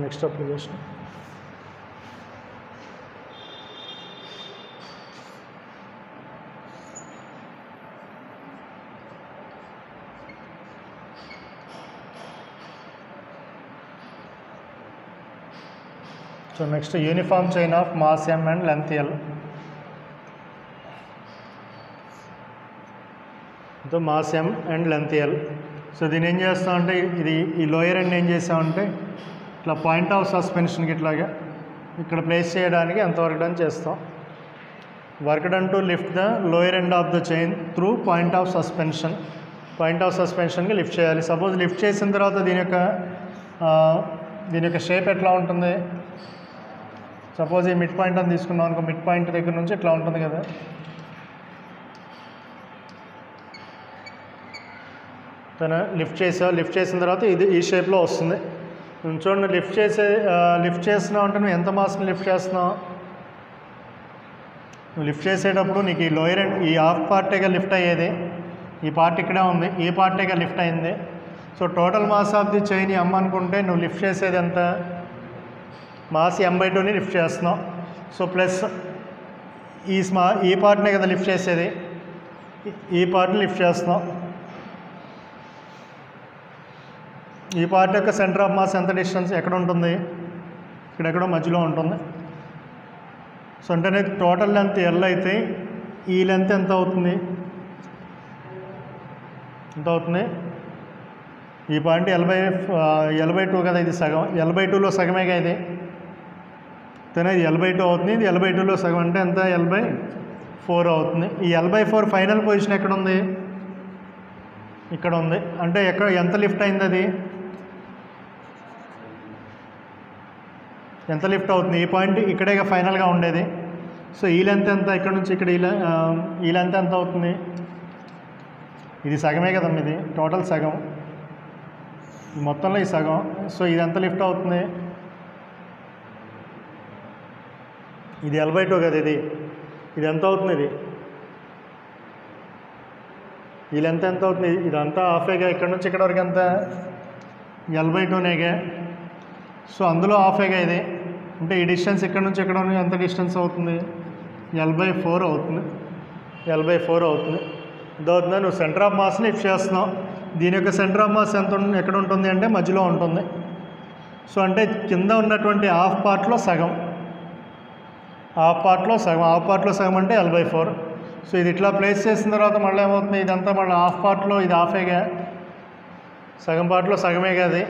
A: Next application. So next, uniform chain of mass m and length L. So mass m and length L. So దీన్ని ఏం చేస్తామంటే ఇది ఈ లోయర్ ఎండ్ ఏం చేసామంటే ఇట్లా పాయింట్ ఆఫ్ సస్పెన్షన్కి ఇట్లాగా ఇక్కడ ప్లేస్ చేయడానికి ఎంత వర్క్ డన్ చేస్తాం. Work done to lift the lower end of the chain through point of suspension. Point of సస్పెన్షన్కి లిఫ్ట్ చేయాలి. సపోజ్ లిఫ్ట్ చేసిన తర్వాత దీని యొక్క షేప్ ఎట్లా ఉంటుంది? సపోజ్ ఈ మిడ్ పాయింట్ అని తీసుకున్నాం అనుకో, మిడ్ పాయింట్ దగ్గర నుంచి ఇట్లా ఉంటుంది కదా. తను లిఫ్ట్ చేసిన తర్వాత ఇది ఈ షేప్లో వస్తుంది. చూడండి, లిఫ్ట్ చేస్తున్నావు అంటే నువ్వు ఎంత మాస్ని లిఫ్ట్ చేస్తున్నావు? నువ్వు లిఫ్ట్ చేసేటప్పుడు నీకు ఈ లోయర్ ఎండ్ ఈ హాఫ్ పార్టేగా లిఫ్ట్ అయ్యేది, ఈ పార్ట్ ఇక్కడే ఉంది, ఈ పార్టేగా లిఫ్ట్ అయింది. So total mass of the chain m అనుకుంటే నువ్వు లిఫ్ట్ చేసేది ఎంత? మాస్ m/2ని లిఫ్ట్ చేస్తున్నావు. సో ప్లస్ ఈ పార్ట్నే కదా లిఫ్ట్ చేసేది, ఈ పార్ట్ని లిఫ్ట్ చేస్తున్నావు. ఈ పార్ట్ యొక్క సెంటర్ ఆఫ్ మాస్ ఎంత డిస్టెన్స్ ఎక్కడ ఉంటుంది? ఇక్కడెక్కడో మధ్యలో ఉంటుంది. సో అంటే టోటల్ లెంత్ L అయితే ఈ లెంత్ ఎంత అవుతుంది? ఎంత అవుతుంది? ఈ పాయింట్ L/2 కదా, ఇది సగం, L/2లో సగమేగా ఇది. తనే ఇది L/2 అవుతుంది, ఇది L/2లో సగం అంటే ఎంత? L/4 అవుతుంది. ఈ L/4 ఫైనల్ పొజిషన్ ఎక్కడ ఉంది? ఇక్కడ ఉంది. అంటే ఎంత లిఫ్ట్ అయింది? అది ఎంత లిఫ్ట్ అవుతుంది? ఈ పాయింట్ ఇక్కడే ఫైనల్గా ఉండేది. సో ఈ లెంత్ ఎంత? ఇక్కడ నుంచి ఇక్కడ ఈ లెంత్ ఎంత అవుతుంది? ఇది సగమే కదా, ఇది టోటల్ సగం, మొత్తంలో ఈ సగం. సో ఇది ఎంత లిఫ్ట్ అవుతుంది? ఇది L/2 కదా, ఇది ఎంత అవుతుంది? ఈ లెంత్ ఎంత అవుతుంది? ఇదంతా హాఫేగా, ఇక్కడ నుంచి ఇక్కడ వరకు ఎంత? L/2నేగా. సో అందులో హాఫేగా ఇది. అంటే ఈ డిస్టెన్స్ ఇక్కడ నుంచి ఇక్కడ ఎంత డిస్టెన్స్ అవుతుంది? L/4 అవుతుంది. L/4 అవుతుంది. అవుతుందా? నువ్వు సెంటర్ ఆఫ్ మాస్ని లిఫ్ట్ చేస్తున్నావు. దీని యొక్క సెంటర్ ఆఫ్ మాస్ ఎక్కడ ఉంటుంది అంటే మధ్యలో ఉంటుంది. సో అంటే కింద ఉన్నటువంటి హాఫ్ పార్ట్లో సగం అంటే L/4. సో ఇది ఇట్లా ప్లేస్ చేసిన తర్వాత మళ్ళీ ఏమవుతుంది? ఇదంతా మళ్ళీ హాఫ్ పార్ట్లో, ఇది హాఫేగా, సగం పార్ట్లో సగమేగా అది.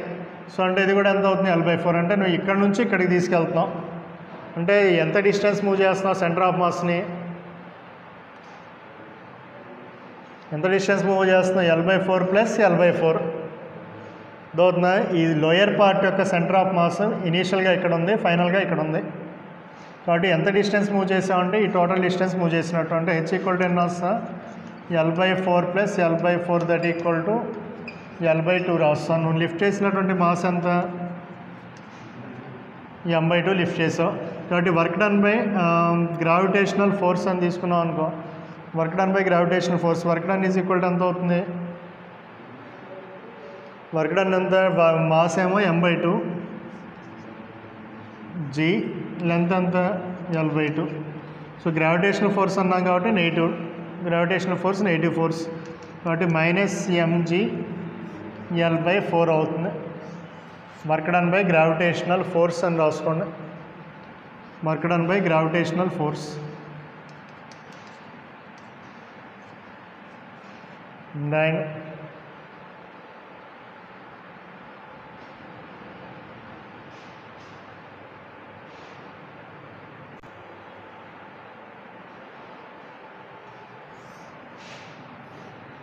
A: సో అంటే ఇది కూడా ఎంత అవుతుంది? L/4. అంటే నువ్వు ఇక్కడ నుంచి ఇక్కడికి తీసుకెళ్తున్నావు. అంటే ఎంత డిస్టెన్స్ మూవ్ చేస్తున్నావు సెంటర్ ఆఫ్ మాస్ని? ఎంత డిస్టెన్స్ మూవ్ చేస్తున్నావు? L/4 plus L/4. అవుతుందా? ఈ లోయర్ పార్ట్ యొక్క సెంటర్ ఆఫ్ మాస్ ఇనీషియల్గా ఇక్కడ ఉంది, ఫైనల్గా ఇక్కడ ఉంది. కాబట్టి ఎంత డిస్టెన్స్ మూవ్ చేసామంటే ఈ టోటల్ డిస్టెన్స్ మూవ్ చేసినట్టు. అంటే h = ఎన్ని వస్తా? L/4 plus L/4 that equal to L/2 రాస్తాను. నువ్వు లిఫ్ట్ చేసినటువంటి మాస్ ఎంత? m/2 లిఫ్ట్ చేసావు. కాబట్టి work done by gravitational force అని తీసుకున్నావు అనుకో. Work done by gravitational force, work done is equal to ఎంత అవుతుంది? వర్క్ డన్ ఎంత? మాస్ ఏమో m/2, g లెంత్ ఎంత? L/2. సో గ్రావిటేషనల్ ఫోర్స్ అన్నాం కాబట్టి negative, gravitational force negative force కాబట్టి -mgL/4 అవుతుంది. Work done by gravitational force అని రాసుకోండి. Work done by gravitational force. Then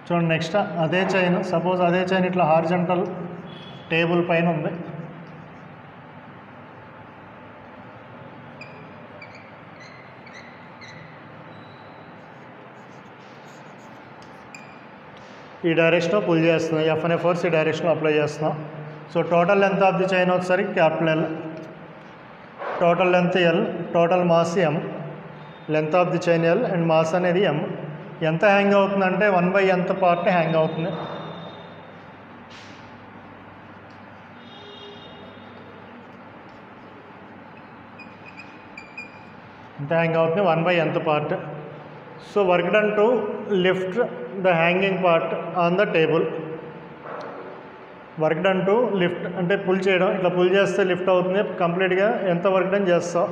A: చూడండి నెక్స్ట్ అదే చైన్, సపోజ్ అదే చైన్ ఇట్లా హారిజంటల్ టేబుల్ పైన ఉంది. ఈ డైరెక్షన్లో పుల్ చేస్తున్నాం, ఎఫ్ అనే ఫోర్స్ ఈ డైరెక్షన్లో అప్లై చేస్తున్నాం. So total length of the chain వచ్చేసరికి capital L, total length L, total mass M, length of the chain L and mass అనేది ఎం. ఎంత హ్యాంగ్ అవుతుందంటే 1/nth పార్ట్ హ్యాంగ్ అవుతుంది. ఎంత హ్యాంగ్ అవుతుంది 1/nth part. So work done to lift the hanging part on the table. Work done to lift అంటే పుల్ చేయడం, ఇట్లా పుల్ చేస్తే లిఫ్ట్ అవుతుంది. కంప్లీట్గా ఎంత వర్క్ డన్ చేస్తాం,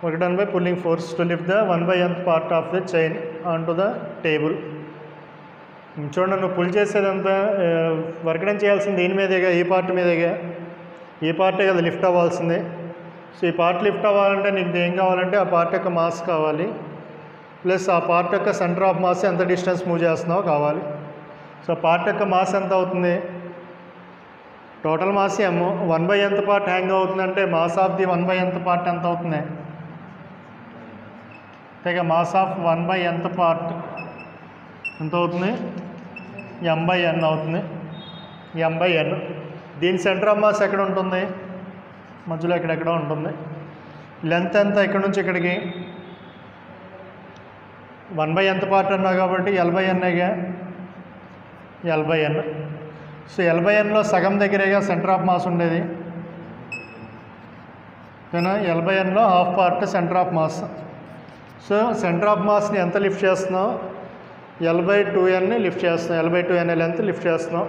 A: work done by pulling force to lift the 1/nth part of the chain on to the table. చూడండి, నువ్వు పుల్ చేసేదంతా వర్క్ డన్ చేయాల్సింది దీని మీదేగా, ఈ పార్ట్ మీదేగా, ఈ పార్టే కదా లిఫ్ట్ అవ్వాల్సింది. సో ఈ పార్ట్ లిఫ్ట్ అవ్వాలంటే నీకు ఏం కావాలంటే ఆ పార్ట్ యొక్క మాస్ కావాలి, ప్లస్ ఆ పార్ట్ యొక్క సెంటర్ ఆఫ్ మాస్ ఎంత డిస్టెన్స్ మూవ్ చేస్తున్నావో కావాలి. సో పార్ట్ యొక్క మాస్ ఎంత అవుతుంది, టోటల్ మాస్ ఎమ్, 1/nth పార్ట్ హ్యాంగ్ అవుతుందంటే mass of the 1/nth part ఎంత అవుతుంది, అంతేగా మాస్ ఆఫ్ 1/nth పార్ట్ ఎంత అవుతుంది, m/n అవుతుంది, m/n. దీని సెంటర్ ఆఫ్ మాస్ ఎక్కడ ఉంటుంది, మధ్యలో ఎక్కడెక్కడ ఉంటుంది. లెంత్ ఎంత ఇక్కడ నుంచి ఇక్కడికి, 1/nth పార్ట్ అన్నా కాబట్టి L/Nగా, L/N. సో L/Nలో సగం దగ్గరేగా సెంటర్ ఆఫ్ మాస్ ఉండేది, ఓకేనా. L/Nలో half part centre of mass. So centre of మాస్ని ఎంత లిఫ్ట్ చేస్తున్నాం, L/2nని లిఫ్ట్ చేస్తున్నాం, L/2n లెంత్ లిఫ్ట్ చేస్తున్నాం.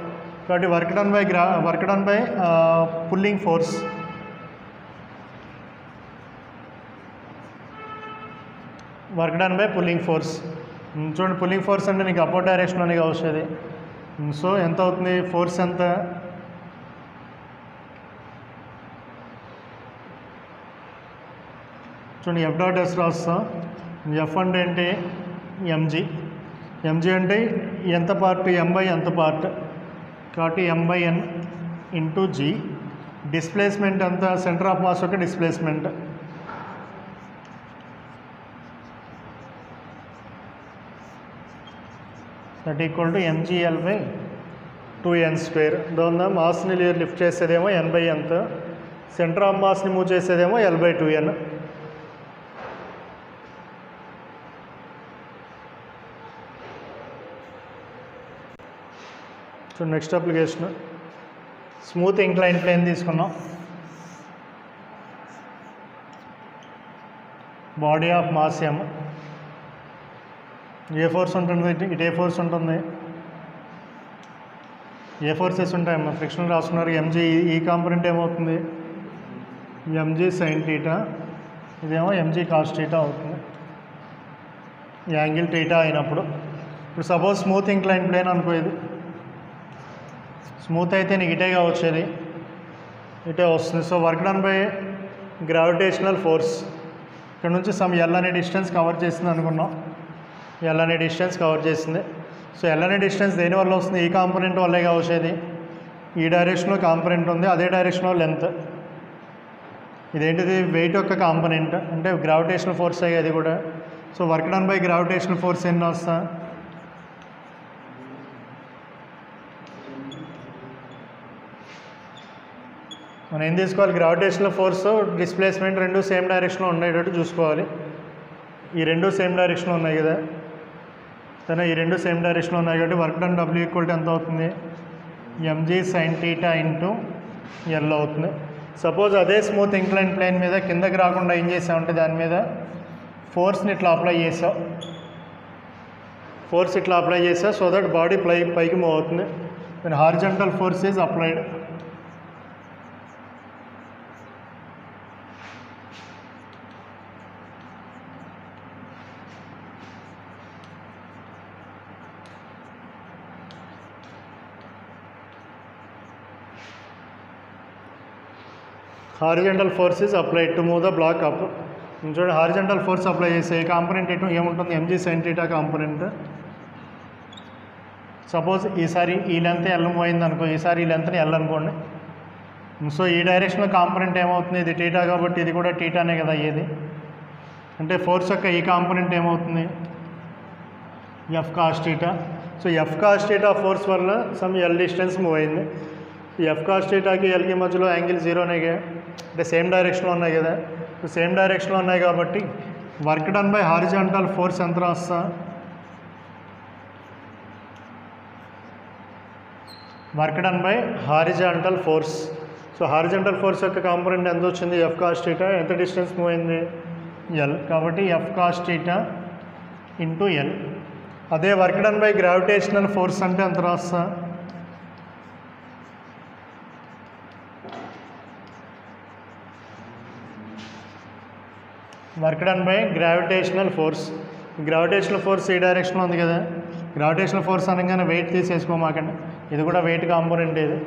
A: కాబట్టి work done by pulling force. Work done by pulling force. చూడండి, పుల్లింగ్ ఫోర్స్ అంటే నీకు అపోజిట్ డైరెక్షన్లోనే వచ్చేది. సో ఎంత అవుతుంది ఫోర్స్ ఎంత, చూడండి F.S రాస్తాం. ఎఫ్ అంటే ఏంటి, ఎంజీ. ఎంజీ అంటే ఎంత పార్ట్, m/nth పార్ట్, కాబట్టి m/n ఇంటూ జీ. డిస్ప్లేస్మెంట్ ఎంత, సెంటర్ ఆఫ్ మాస్ యొక్క displacement. That equal to mgL/2n². దాని మాస్ని లిఫ్ట్ చేసేదేమో n/nth, సెంటర్ ఆఫ్ మాస్ని మూవ్ చేసేదేమో L/2n. So next application smooth incline plane తీసుకున్నాం. బాడీ ఆఫ్ మాస్ ఎమ్, ఏ ఫోర్స్ ఉంటుంది, ఇటు ఏ ఫోర్స్ ఉంటుంది, ఏ ఫోర్సెస్ ఉంటాయమ్మా, ఫ్రిక్షన్ రాసుకున్నారు. ఎంజీ, ఈ కాంపోనెంట్ ఏమవుతుంది, ఎంజీ సైన్ టీటా, ఇదేమో ఎంజీ కాస్ టీటా అవుతుంది, యాంగిల్ టీటా అయినప్పుడు. ఇప్పుడు సపోజ్ స్మూత్ ఇంక్లైన్ ప్లేన్ అనుకో, ఇది స్మూత్ అయితే నీకు ఇటేగా వచ్చేది, ఇటే వస్తుంది. So work done by gravitational force. ఇక్కడ నుంచి సమ్ ఎల్ అనే డిస్టెన్స్ కవర్ చేసింది అనుకున్నాం, ఎల్ అనే డిస్టెన్స్ కవర్ చేసింది. సో ఎల్ అనే డిస్టెన్స్ దేనివల్ల వస్తుంది, ఈ కాంపోనెంట్ వల్లేగా వచ్చేది. ఈ డైరెక్షన్లో కాంపోనెంట్ ఉంది, అదే డైరెక్షన్లో లెంత్. ఇదేంటిది, వెయిట్ యొక్క కాంపోనెంట్, అంటే గ్రావిటేషనల్ ఫోర్స్ అయ్యి అది కూడా. So work done by gravitational force ఎన్ని వస్తా, మనం ఏం తీసుకోవాలి, గ్రావిటేషనల్ ఫోర్స్ డిస్ప్లేస్మెంట్ రెండు సేమ్ డైరెక్షన్లో ఉండేటట్టు చూసుకోవాలి. ఈ రెండు సేమ్ డైరెక్షన్లో ఉన్నాయి కదా, సరే ఈ రెండు సేమ్ డైరెక్షన్లో ఉన్నాయి కాబట్టి work done W equal to ఎంత అవుతుంది, MG sine theta into L అవుతుంది. సపోజ్ అదే స్మూత్ ఇంక్లైన్ ప్లేన్ మీద కిందకి రాకుండా ఏం చేసామంటే దాని మీద ఫోర్స్ని ఇట్లా అప్లై చేసావు, ఫోర్స్ ఇట్లా అప్లై చేసా సో దట్ బాడీ పైకి మూవ్ అవుతుంది. Then horizontal force is applied. Horizontal force is applied to move the block up. చూడండి, హారిజంటల్ ఫోర్స్ అప్లై చేసే కాంపోనెంట్ ఏముంటుంది, m g sine theta component. Suppose ఈసారి ఈ లెంత్ ఎల్ పోయింది అనుకో, ఈసారి ఈ లెంత్ని ఎల్ అనుకోండి. సో ఈ డైరెక్షన్లో కాంపోనెంట్ ఏమవుతుంది, ఇది టీటా కాబట్టి ఇది కూడా టీటానే కదా అయ్యేది. అంటే ఫోర్స్ యొక్క ఈ కాంపోనెంట్ ఏమవుతుంది, F cos theta. So F cos theta force వల్ల సమ్ ఎల్ డిస్టెన్స్ మూవ్ అయింది. ఎఫ్ కాస్ టీటాకి ఎల్కి మధ్యలో యాంగిల్ జీరోనే కదా, అంటే సేమ్ డైరెక్షన్లో ఉన్నాయి కదా. సో సేమ్ డైరెక్షన్లో ఉన్నాయి కాబట్టి work done by horizontal force ఎంత రాస్తా, work done by horizontal force. So horizontal force యొక్క కాంపోనెంట్ ఎంత వచ్చింది, ఎఫ్ కాస్ టీటా. ఎంత డిస్టెన్స్ మూవ్ అయింది, ఎల్. కాబట్టి F cos theta into L. అదే work done by gravitational force అంటే ఎంత రాస్తా, work done by gravitational force. Gravitational force ఈ డైరెక్షన్లో ఉంది కదా. గ్రావిటేషనల్ ఫోర్స్ అనగానే వెయిట్ తీసేసుకోమాకండి, ఇది కూడా వెయిట్ కాంపోనెంట్ ఇది.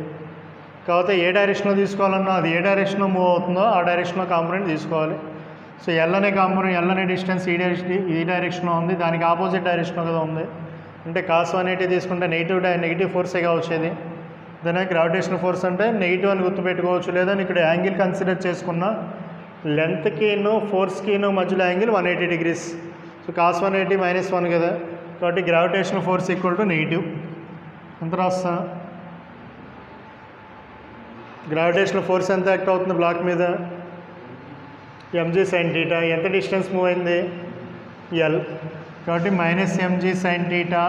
A: కాకపోతే ఏ డైరెక్షన్లో తీసుకోవాలన్నా అది ఏ డైరెక్షన్లో మూవ్ అవుతుందో ఆ డైరెక్షన్లో కాంపోనెంట్ తీసుకోవాలి. సో ఎల్ అనే కాంపోనెంట్, ఎల్ అనే డిస్టెన్స్ ఈ డైరెక్షన్లో ఉంది, దానికి ఆపోజిట్ డైరెక్షన్లో కదా ఉంది. అంటే కాస్ 180 తీసుకుంటే నెగిటివ్ ఫోర్సేగా వచ్చేది. దాని గ్రావిటేషనల్ ఫోర్స్ అంటే నెగిటివ్ అని గుర్తుపెట్టుకోవచ్చు. లేదా ఇక్కడ యాంగిల్ కన్సిడర్ చేసుకున్న లెంత్కిను ఫోర్స్కిను మధ్యలో యాంగిల్ 180 degrees. సో కాస్ 180 -1 కదా, కాబట్టి gravitational force equal to negative. ఎంత రాస్తా, గ్రావిటేషనల్ ఫోర్స్ ఎంత యాక్ట్ అవుతుంది బ్లాక్ మీద, ఎంజీ సైన్ టీటా. ఎంత డిస్టెన్స్ మూవ్ అయింది, ఎల్. కాబట్టి -mg sin θ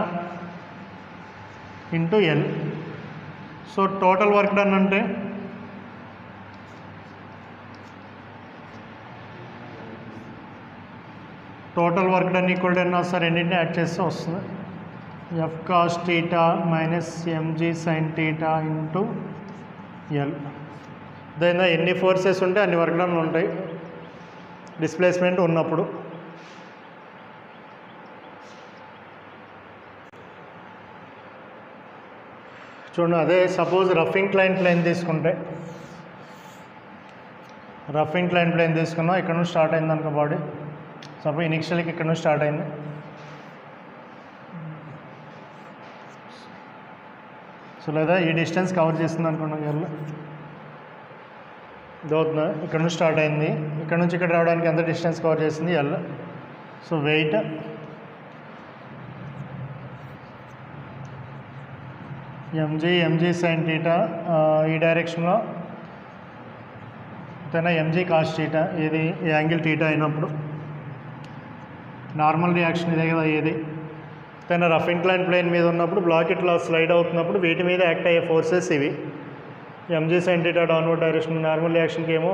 A: into L. So total work done అంటే total work done equal to ఎన్ని వస్తారు, రెండింటిని యాడ్ చేస్తే వస్తుంది F cos theta -mg sin θ into L. దాని ఎన్ని ఫోర్సెస్ ఉంటే అన్ని వర్క్ డన్ ఉంటాయి డిస్ప్లేస్మెంట్ ఉన్నప్పుడు. చూడండి, అదే సపోజ్ రఫ్ ఇంక్లైన్ ప్లేన్ తీసుకుంటే, రఫ్ ఇంక్లైన్ ప్లేన్ తీసుకున్నాం, ఇక్కడ నుంచి స్టార్ట్ అయింది అనుకో బాడీ. సపోజ్ ఇనిషియల్కి ఇక్కడ నుంచి స్టార్ట్ అయింది. సో లేదా ఈ డిస్టెన్స్ కవర్ చేస్తుంది అనుకున్నాం ఎల్. దోత్న ఇక్కడ నుంచి స్టార్ట్ అయింది, ఇక్కడ నుంచి ఇక్కడ రావడానికి ఎంత డిస్టెన్స్ కవర్ చేసింది, l. So weight m g sine theta ఈ డైరెక్షన్లో, అంతేనా, ఎంజీ కాస్ టీటా. ఇది యాంగిల్ టీటా అయినప్పుడు నార్మల్ రియాక్షన్ ఇదే కదా ఏది. తన రఫ్ ఇంక్లైన్ ప్లేన్ మీద ఉన్నప్పుడు బ్లాక్ ఇట్లా స్లైడ్ అవుతున్నప్పుడు వీటి మీద యాక్ట్ అయ్యే ఫోర్సెస్ ఇవి. Mg sine theta downward direction, normal రియాక్షన్కి ఏమో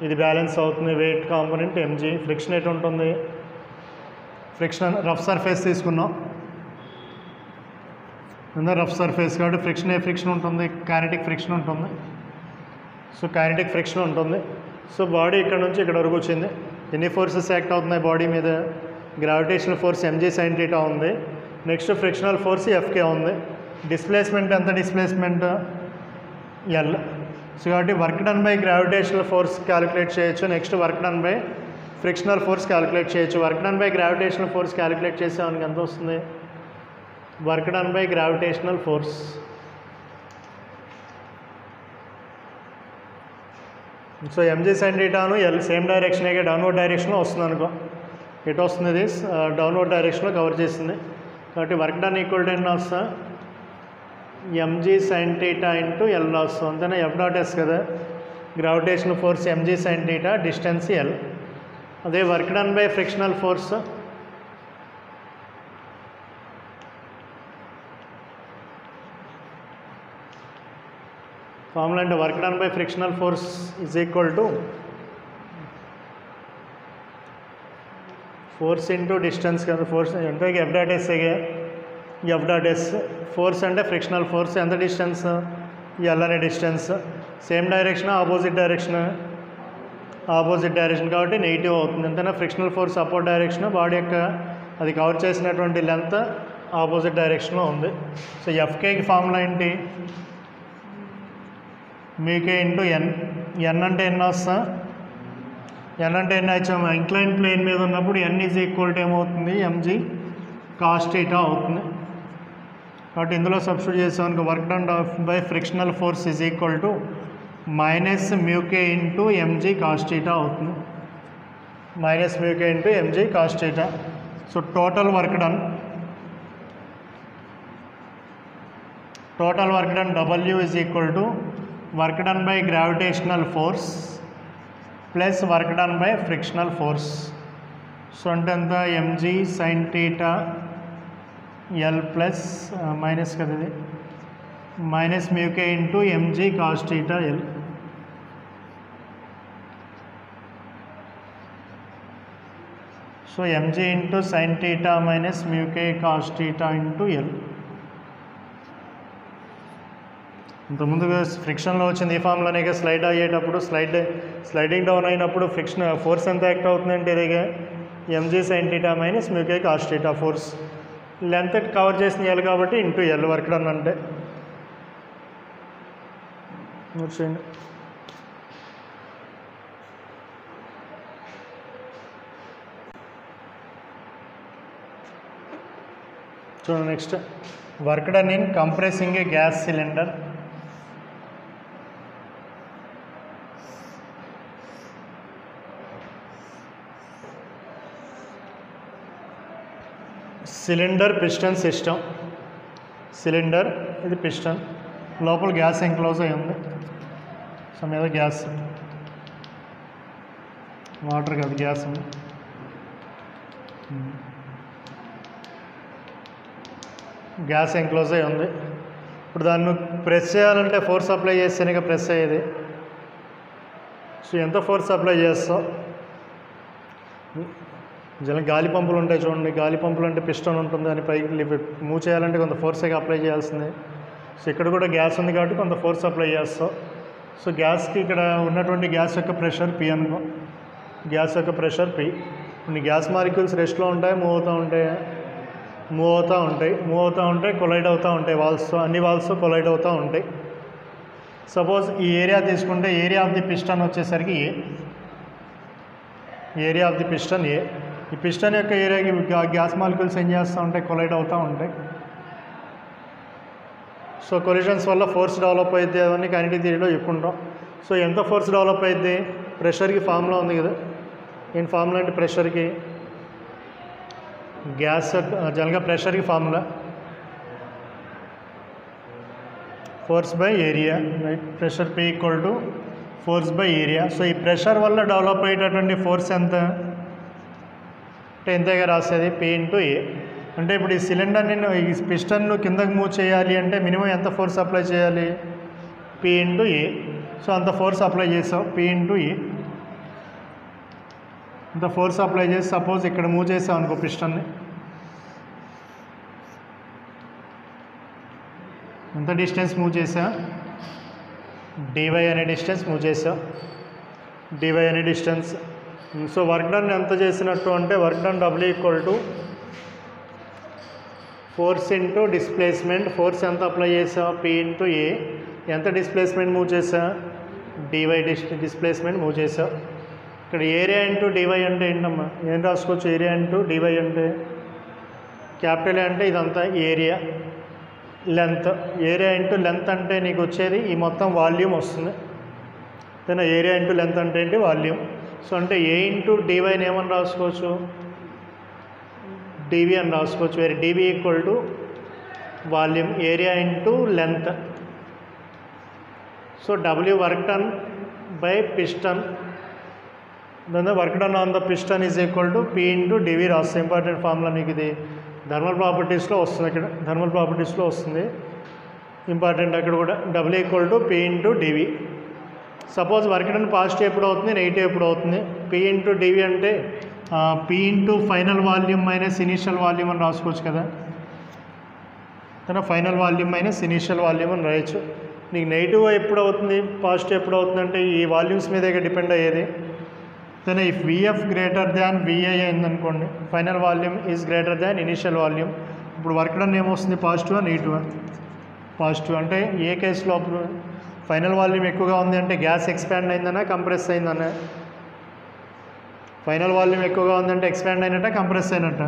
A: ఇది బ్యాలెన్స్ అవుతుంది, వెయిట్ కాంపోనెంట్ ఎంజీ. ఫ్రిక్షన్ ఎటు ఉంటుంది, ఫ్రిక్షన్ రఫ్ సర్ఫేస్ తీసుకున్నాం, రఫ్ సర్ఫేస్ కాబట్టి ఫ్రిక్షన్ ఉంటుంది, కైనెటిక్ ఫ్రిక్షన్ ఉంటుంది. సో కైనెటిక్ ఫ్రిక్షన్ ఉంటుంది. సో బాడీ ఇక్కడ నుంచి ఇక్కడ వరకు వచ్చింది. ఎన్ని ఫోర్సెస్ యాక్ట్ అవుతున్నాయి బాడీ మీద, gravitational force mg sine theta ఉంది, నెక్స్ట్ ఫ్రిక్షనల్ ఫోర్స్ ఎఫ్కే ఉంది. డిస్ప్లేస్మెంట్ ఎంత, డిస్ప్లేస్మెంట్ ఎల్. సో కాబట్టి work done by gravitational force calculate చేయొచ్చు, next work done by frictional force calculate చేయొచ్చు. Work done by gravitational force calculate చేసేవానికి ఎంత వస్తుంది, work done by gravitational force so mg sine టీటాను ఎల్ సేమ్ డైరెక్షన్, డౌన్వర్డ్ డైరెక్షన్లో వస్తుంది అనుకో. ఎటు వస్తుంది, ఇది డౌన్వర్డ్ డైరెక్షన్లో కవర్ చేస్తుంది. కాబట్టి వర్క్ డన్ ఈక్వల్ టు ఎన్ని వస్తా, mg sine theta into L వస్తుంది, అంతేనా. ఎఫ్ డాట్ ఎస్ కదా, gravitational force mg sine theta, distance L. అదే work done by frictional force formula అంటే work done by frictional force is equal to force into distance కదా, ఫోర్స్ అంటే F dot S F dot S. Force అంటే ఫ్రిక్షనల్ ఫోర్స్, ఎంత డిస్టెన్స్, ఎల్ అనే distance. Same direction opposite direction, opposite direction కాబట్టి నెగిటివ్ అవుతుంది. అంతేనా. Frictional force opposite direction, body యొక్క అది కవర్ చేసినటువంటి లెంత్ ఆపోజిట్ డైరెక్షన్లో ఉంది. సో ఎఫ్కేకి ఫార్ములా ఏంటి, మీకే ఇంటూ ఎన్. ఎన్ అంటే ఎన్ని వస్తా, ఎన్ అంటే ఎన్ని వచ్చాము, ఇంక్లైన్ ప్లేన్ మీద ఉన్నప్పుడు ఎన్ ఈజ్ ఈక్వల్ టు ఏమవుతుంది, ఎంజీ కాస్ థీటా అవుతుంది. కాబట్టి ఇందులో సబ్స్టిట్యూట్ చేసామనుకో work done by frictional force is equal to minus mu k into mg cos theta అవుతుంది. Minus mu k into mg cos theta. So total work done W is equal to work done by gravitational force plus work done by frictional force. So అంటే ఎంత, mg sin theta L plus minus కదా ఇది minus mu k into mg cos theta L. So mg into sin theta minus mu k cos theta into L. ఇంతకుముందుగా ఫ్రిక్షన్లో వచ్చింది ఈ ఫామ్లోనే. స్లైడ్ అయ్యేటప్పుడు స్లైడింగ్ డౌన్ అయినప్పుడు ఫ్రిక్షన్ ఫోర్స్ ఎంత యాక్ట్ అవుతుందంటే ఇదిగా MG sine theta minus mu K cos theta force. Length cover చేసిన ఎల్ కాబట్టి ఇంటూ ఎల్ వర్క్ డన్ అంటే. చూడండి next work done in compressing A gas cylinder. Cylinder piston system. Cylinder ఇది పిస్టన్, లోపల గ్యాస్ ఎంక్లోజ్ అయి ఉంది. సో మీద గ్యాస్, వాటర్ కాదు గ్యాస్ ఉంది. గ్యాస్ ఎంక్లోజ్ అయి ఉంది. ఇప్పుడు దాన్ని ప్రెస్ చేయాలంటే ఫోర్స్ అప్లై చేస్తేనే ప్రెస్ అయ్యేది. సో ఎంత ఫోర్స్ అప్లై చేస్తాం, గాలి పంపులు ఉంటాయి చూడండి, గాలి పంపులు అంటే పిస్టన్ ఉంటుంది, దాని పైకి మూవ్ చేయాలంటే కొంత ఫోర్స్గా అప్లై చేయాల్సిందే. సో ఇక్కడ కూడా గ్యాస్ ఉంది కాబట్టి కొంత ఫోర్స్ అప్లై చేస్తాం. సో గ్యాస్కి ఇక్కడ ఉన్నటువంటి గ్యాస్ యొక్క ప్రెషర్ పి అనుకో, గ్యాస్ యొక్క ప్రెషర్ పి. కొన్ని గ్యాస్ మాలిక్యూల్స్ రెస్ట్లో ఉంటాయి, మూవ్ అవుతూ ఉంటాయి, కొలైడ్ అవుతూ ఉంటాయి వాల్స్తో, అన్ని వాల్స్తో కొలైడ్ అవుతూ ఉంటాయి. సపోజ్ ఈ ఏరియా తీసుకుంటే ఏరియా ఆఫ్ ది పిస్టన్ వచ్చేసరికి ఏరియా ఆఫ్ ది పిస్టన్ ఏ. ఈ పిస్టన్ యొక్క ఏరియాకి గ్యాస్ మాలిక్యూల్స్ ఏం చేస్తూ ఉంటాయి, కొలైడ్ అవుతూ ఉంటాయి. సో కొలిజన్స్ వల్ల ఫోర్స్ డెవలప్ అవుతుంది, అవన్నీ కైనెటిక్ థియరీలో చెప్పుకుంటాం. సో ఎంత ఫోర్స్ డెవలప్ అవుతుంది, ప్రెషర్కి ఫార్ములా ఉంది కదా. ఏం ఫార్ములా అంటే ప్రెషర్కి గ్యాస్ జనరల్గా ప్రెషర్కి formula force by area, right. Pressure P equal to force by area. So ఈ ప్రెషర్ వల్ల డెవలప్ అయ్యేటటువంటి ఫోర్స్ ఎంత అంటే ఎంతగా రాసేది పి ఇంటూ ఏ. అంటే ఇప్పుడు ఈ సిలిండర్ని ఈ పిస్టన్ను కిందకు మూవ్ చేయాలి అంటే మినిమం ఎంత ఫోర్స్ అప్లై చేయాలి, పి ఇంటూ ఏ. సో అంత ఫోర్స్ అప్లై చేసాం, పి ఇంటూ ఏ. అంత ఫోర్స్ అప్లై చేసి సపోజ్ ఇక్కడ మూవ్ చేసాం అనుకో పిస్టన్ని, ఎంత డిస్టెన్స్ మూవ్ చేసా, డివై అనే డిస్టెన్స్ మూవ్ చేసా, డివై అనే డిస్టెన్స్. సో వర్క్ డన్ ఎంత చేసినట్టు అంటే work done W equal to force into displacement. Force ఎంత అప్లై చేసా, పి ఇంటూ ఏ. ఎంత డిస్ప్లేస్మెంట్ మూవ్ చేసా, డివై డిస్ప్లేస్మెంట్ మూవ్ చేసా. ఇక్కడ ఏరియా ఇంటూ డివై అంటే ఏంటమ్మా, ఏం రాసుకోవచ్చు, ఏరియా ఇంటూ డివై అంటే క్యాపిటల్ ఏ అంటే ఇదంతా area, length. Area into length అంటే నీకు వచ్చేది ఈ మొత్తం వాల్యూమ్ వస్తుంది. అంతేనా, ఏరియా ఇంటూ లెంత్ అంటే ఏంటి, వాల్యూమ్. సో అంటే ఏ ఇంటూ డివైని ఏమని రాసుకోవచ్చు, డివి అని రాసుకోవచ్చు. వేరే dV equal to volume, area into length. So W work done by piston, దాని work done on the piston is equal to P into dV రాస్తుంది. ఇంపార్టెంట్ ఫార్ములా మీకు ఇది థర్మల్ ప్రాపర్టీస్లో వస్తుంది, ఇక్కడ థర్మల్ ప్రాపర్టీస్లో వస్తుంది ఇంపార్టెంట్. అక్కడ కూడా డబ్ల్యూ equal to P into d v. Suppose work done positive ఎప్పుడు అవుతుంది, నెగిటివ్ ఎప్పుడు అవుతుంది. పి ఇంటూ డివి అంటే p into final volume minus initial volume అని రాసుకోవచ్చు కదా. Final volume minus initial volume అని రాయొచ్చు. నీకు నెగిటివ్ ఎప్పుడు అవుతుంది, పాజిటివ్ ఎప్పుడు అవుతుంది అంటే ఈ వాల్యూమ్స్ మీదే డిపెండ్ అయ్యేది. then if Vf greater than Vi అయిందనుకోండి, final volume is greater than initial volume. ఇప్పుడు వర్క్ డన్ ఏమొస్తుంది, పాజిటివా నెగిటివా? పాజిటివ్. అంటే ఏ కేసులో అప్పుడు ఫైనల్ వాల్యూమ్ ఎక్కువగా ఉంది అంటే గ్యాస్ ఎక్స్పాండ్ అయిందనా కంప్రెస్ అయిందనా? ఫైనల్ వాల్యూమ్ ఎక్కువగా ఉందంటే ఎక్స్పాండ్ అయినట్ట కంప్రెస్ అయినట్ట?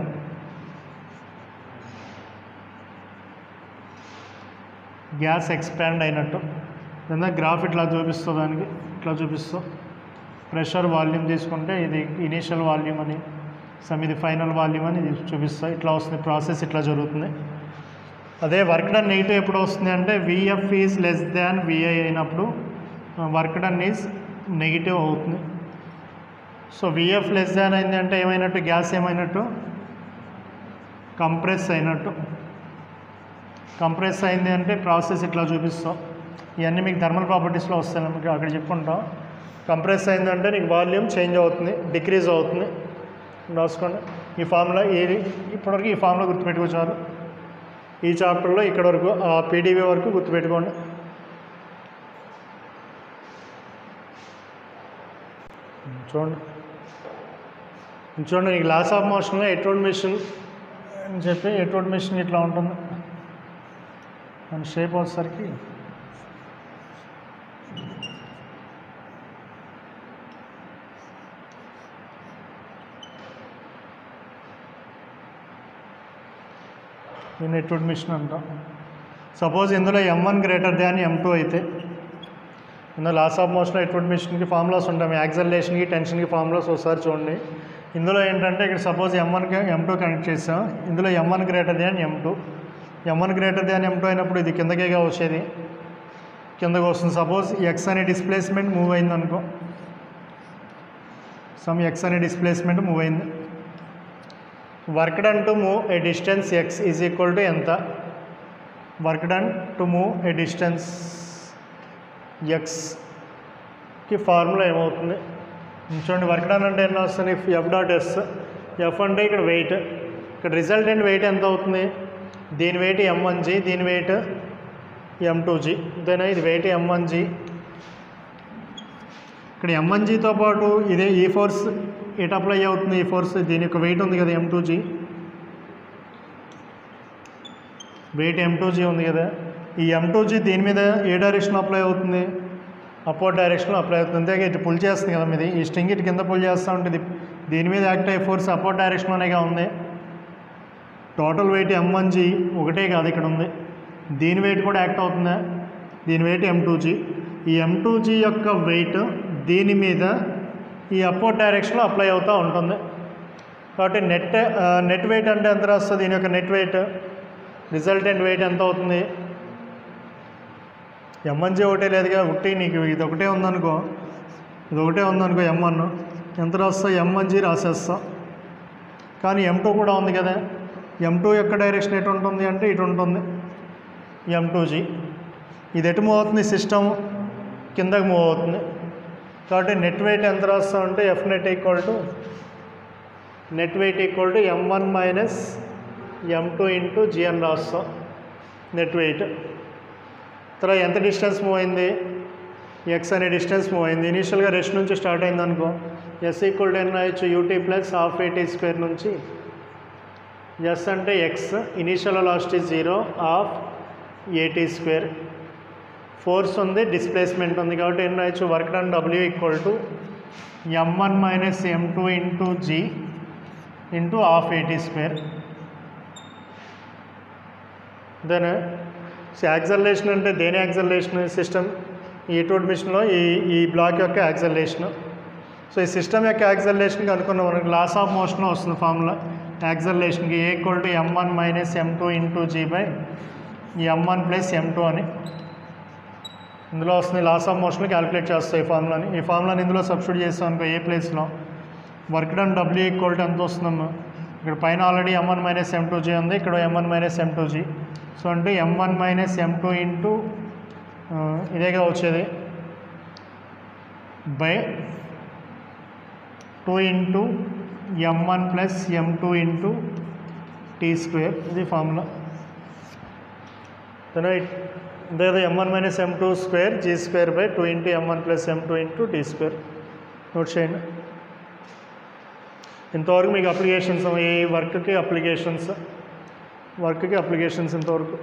A: గ్యాస్ ఎక్స్పాండ్ అయినట్టు. దాని గ్రాఫ్ ఇట్లా చూపిస్తుంది, దానికి ఇట్లా చూపిస్తాం. ప్రెషర్ వాల్యూమ్ తీసుకుంటే ఇది ఇనీషియల్ వాల్యూమ్ అని, ఇది ఫైనల్ వాల్యూమ్ అని చూపిస్తా. ఇట్లా వస్తుంది ప్రాసెస్, ఇట్లా జరుగుతుంది. అదే వర్క్ డన్ నెగిటివ్ ఎప్పుడు వస్తుంది అంటే v f is less than v i అయినప్పుడు వర్క్ డన్ ఈజ్ నెగిటివ్ అవుతుంది. సో విఎఫ్ లెస్ దాన్ అయింది అంటే ఏమైనట్టు, గ్యాస్ ఏమైనట్టు, కంప్రెస్ అయినట్టు. కంప్రెస్ అయింది అంటే ప్రాసెస్ ఇట్లా చూపిస్తాం. ఇవన్నీ మీకు థర్మల్ ప్రాపర్టీస్లో వస్తాయి, మీకు అక్కడ చెప్పుకుంటాం. కంప్రెస్ అయిందంటే నీకు వాల్యూమ్ చేంజ్ అవుతుంది, డిక్రీజ్ అవుతుంది. రాసుకోండి ఈ ఫార్ములా. ఇప్పటివరకు ఈ ఫార్ములా గుర్తుపెట్టుకోవచ్చు. ఈ చాప్టర్లో ఇక్కడ వరకు పీడీవీ వరకు గుర్తుపెట్టుకోండి. చూడండి నీకు లాస్ ఆఫ్ మోషన్లో ఎట్రోడ్ మిషన్ అని చెప్పి, ఎట్రోడ్ మిషన్ ఇట్లా ఉంటుంది. దాని షేప్ వచ్చేసరికి దీన్ని ఎట్రోడ్ మిషన్ అంటాం. సపోజ్ ఇందులో M1 గ్రేటర్ దాన్ M2 అయితే, ఇందులో లాస్ ఆఫ్ మోషన్లో ఎట్రోడ్ మిషన్కి ఫార్ములాస్ ఉంటాయి. యాక్సలరేషన్కి టెన్షన్కి ఫార్ములాస్ ఒకసారి చూడండి. ఇందులో ఏంటంటే ఇక్కడ సపోజ్ M1కి M2 కనెక్ట్ చేసాం. ఇందులో M1 greater than M2. M1 greater than M2 అయినప్పుడు ఇది కిందకేగా వచ్చేది, కిందకు వస్తుంది. సపోజ్ X అనే డిస్ప్లేస్మెంట్ మూవ్ అయింది అనుకో, X అనే డిస్ప్లేస్మెంట్ మూవ్ అయింది. Work done to move a distance X is equal to ఎంత? Work done to move a distance Xకి ఫార్ములా ఏమవుతుంది చూడండి. వర్క్ డన్ అంటే ఎన్ని వస్తుంది, ఎఫ్ డాట్ ఎస్. ఎఫ్ అంటే ఇక్కడ వెయిట్, ఇక్కడ రిజల్టెంట్ వెయిట్ ఎంత అవుతుంది, దీని వెయిట్ M1G, దీని వెయిట్ M2G. అంతేనా? ఇది వెయిట్ M1G. ఇక్కడ M1Gతో పాటు ఇదే ఈ ఫోర్స్ ఎట్ అప్లై అవుతుంది, ఈ ఫోర్స్ దీని యొక్క వెయిట్ ఉంది కదా M2G, వెయిట్ M2G ఉంది కదా. ఈ M2G దీని మీద ఏ డైరెక్షన్ అప్లై అవుతుంది, అప్వర్డ్ డైరెక్షన్లో అప్లై అవుతుంది. అంతే ఇటు పుల్ చేస్తుంది కదా మీది, ఈ స్ట్రింగ్ ఇటు కింద పుల్ చేస్తూ ఉంటుంది. దీని మీద యాక్ట్ అయ్యే ఫోర్స్ అప్వర్డ్ డైరెక్షన్లోనేగా ఉంది. టోటల్ వెయిట్ M1G ఒకటే కాదు ఇక్కడ ఉంది, దీని వెయిట్ కూడా యాక్ట్ అవుతుందా, దీని వెయిట్ M2G. ఈ M2G యొక్క వెయిట్ దీని మీద ఈ అప్వర్డ్ డైరెక్షన్లో అప్లై అవుతూ ఉంటుంది. కాబట్టి నెట్ వెయిట్ అంటే ఎంత వస్తుంది, దీని యొక్క నెట్ వెయిట్, రిజల్టెంట్ వెయిట్ ఎంత అవుతుంది. M1G ఒకటే లేదుగా, ఒకటి నీకు ఇది ఒకటే ఉందనుకో, ఇది ఒకటే ఉందనుకో M1 ఎంత రాస్తావు, M1G రాసేస్తావు. కానీ M2 కూడా ఉంది కదా, M2 యొక్క డైరెక్షన్ ఎటు ఉంటుంది అంటే ఇటు ఉంటుంది, M2G. ఇది ఎటు మూవ్ అవుతుంది, సిస్టమ్ కిందకి మూవ్ అవుతుంది. కాబట్టి నెట్ వెయిట్ ఎంత రాస్తాం అంటే F net equal to M1 minus M2 into G అని రాస్తాం నెట్ వెయిట్. తర్వాత ఎంత డిస్టెన్స్ మూవ్ అయింది, X అనే డిస్టెన్స్ మూవ్ అయింది. ఇనీషియల్గా రెస్ట్ నుంచి స్టార్ట్ అయింది అనుకో, S ఈక్వల్ టు ఎన్ అయ్యచ్చు UT plus half AT square నుంచి. S అంటే X, initial velocity 0 half AT square. Force ఉంది, డిస్ప్లేస్మెంట్ ఉంది, కాబట్టి ఎన్ని రాయొచ్చు, work done W equal to M1 minus M2 into G into half AT square. Then acceleration అంటే దేని యాక్సలరేషన్, సిస్టమ్ ఈ ఎట్రోడ్ మిషన్లో ఈ బ్లాక్ యొక్క యాక్సలరేషన్. సో ఈ సిస్టమ్ యొక్క యాక్సలరేషన్కి అనుకున్న మనకి లాస్ ఆఫ్ మోషన్లో వస్తుంది ఫార్ములా. యాక్సలరేషన్కి A equal to M1 minus M2 into G by M1 plus M2 అని ఇందులో వస్తుంది. లాస్ ఆఫ్ మోషన్ క్యాలిక్యులేట్ చేస్తాయి ఈ ఫార్ములాని ఇందులో సబ్స్టిట్యూట్ చేస్తాం అనుకో ఏ ప్లేస్లో. Work done W equal to ఎంత వస్తుందమ్మా, ఇక్కడ పైన ఆల్రెడీ M1 మైనస్ M2G ఉంది, ఇక్కడ M1 మైనస్ M2G. సో అంటే M1 మైనస్ M2 ఇంటూ ఇదేగా వచ్చేది by 2 into m1 plus m2 into T square, ఇది ఫార్ములా. అంతేదా, m1 minus m2 square G square by 2 into m1 plus m2 into T square. Note చేయండి. ఇంతవరకు మీకు అప్లికేషన్స్, ఈ వర్క్కి అప్లికేషన్స్ ఇంతవరకు.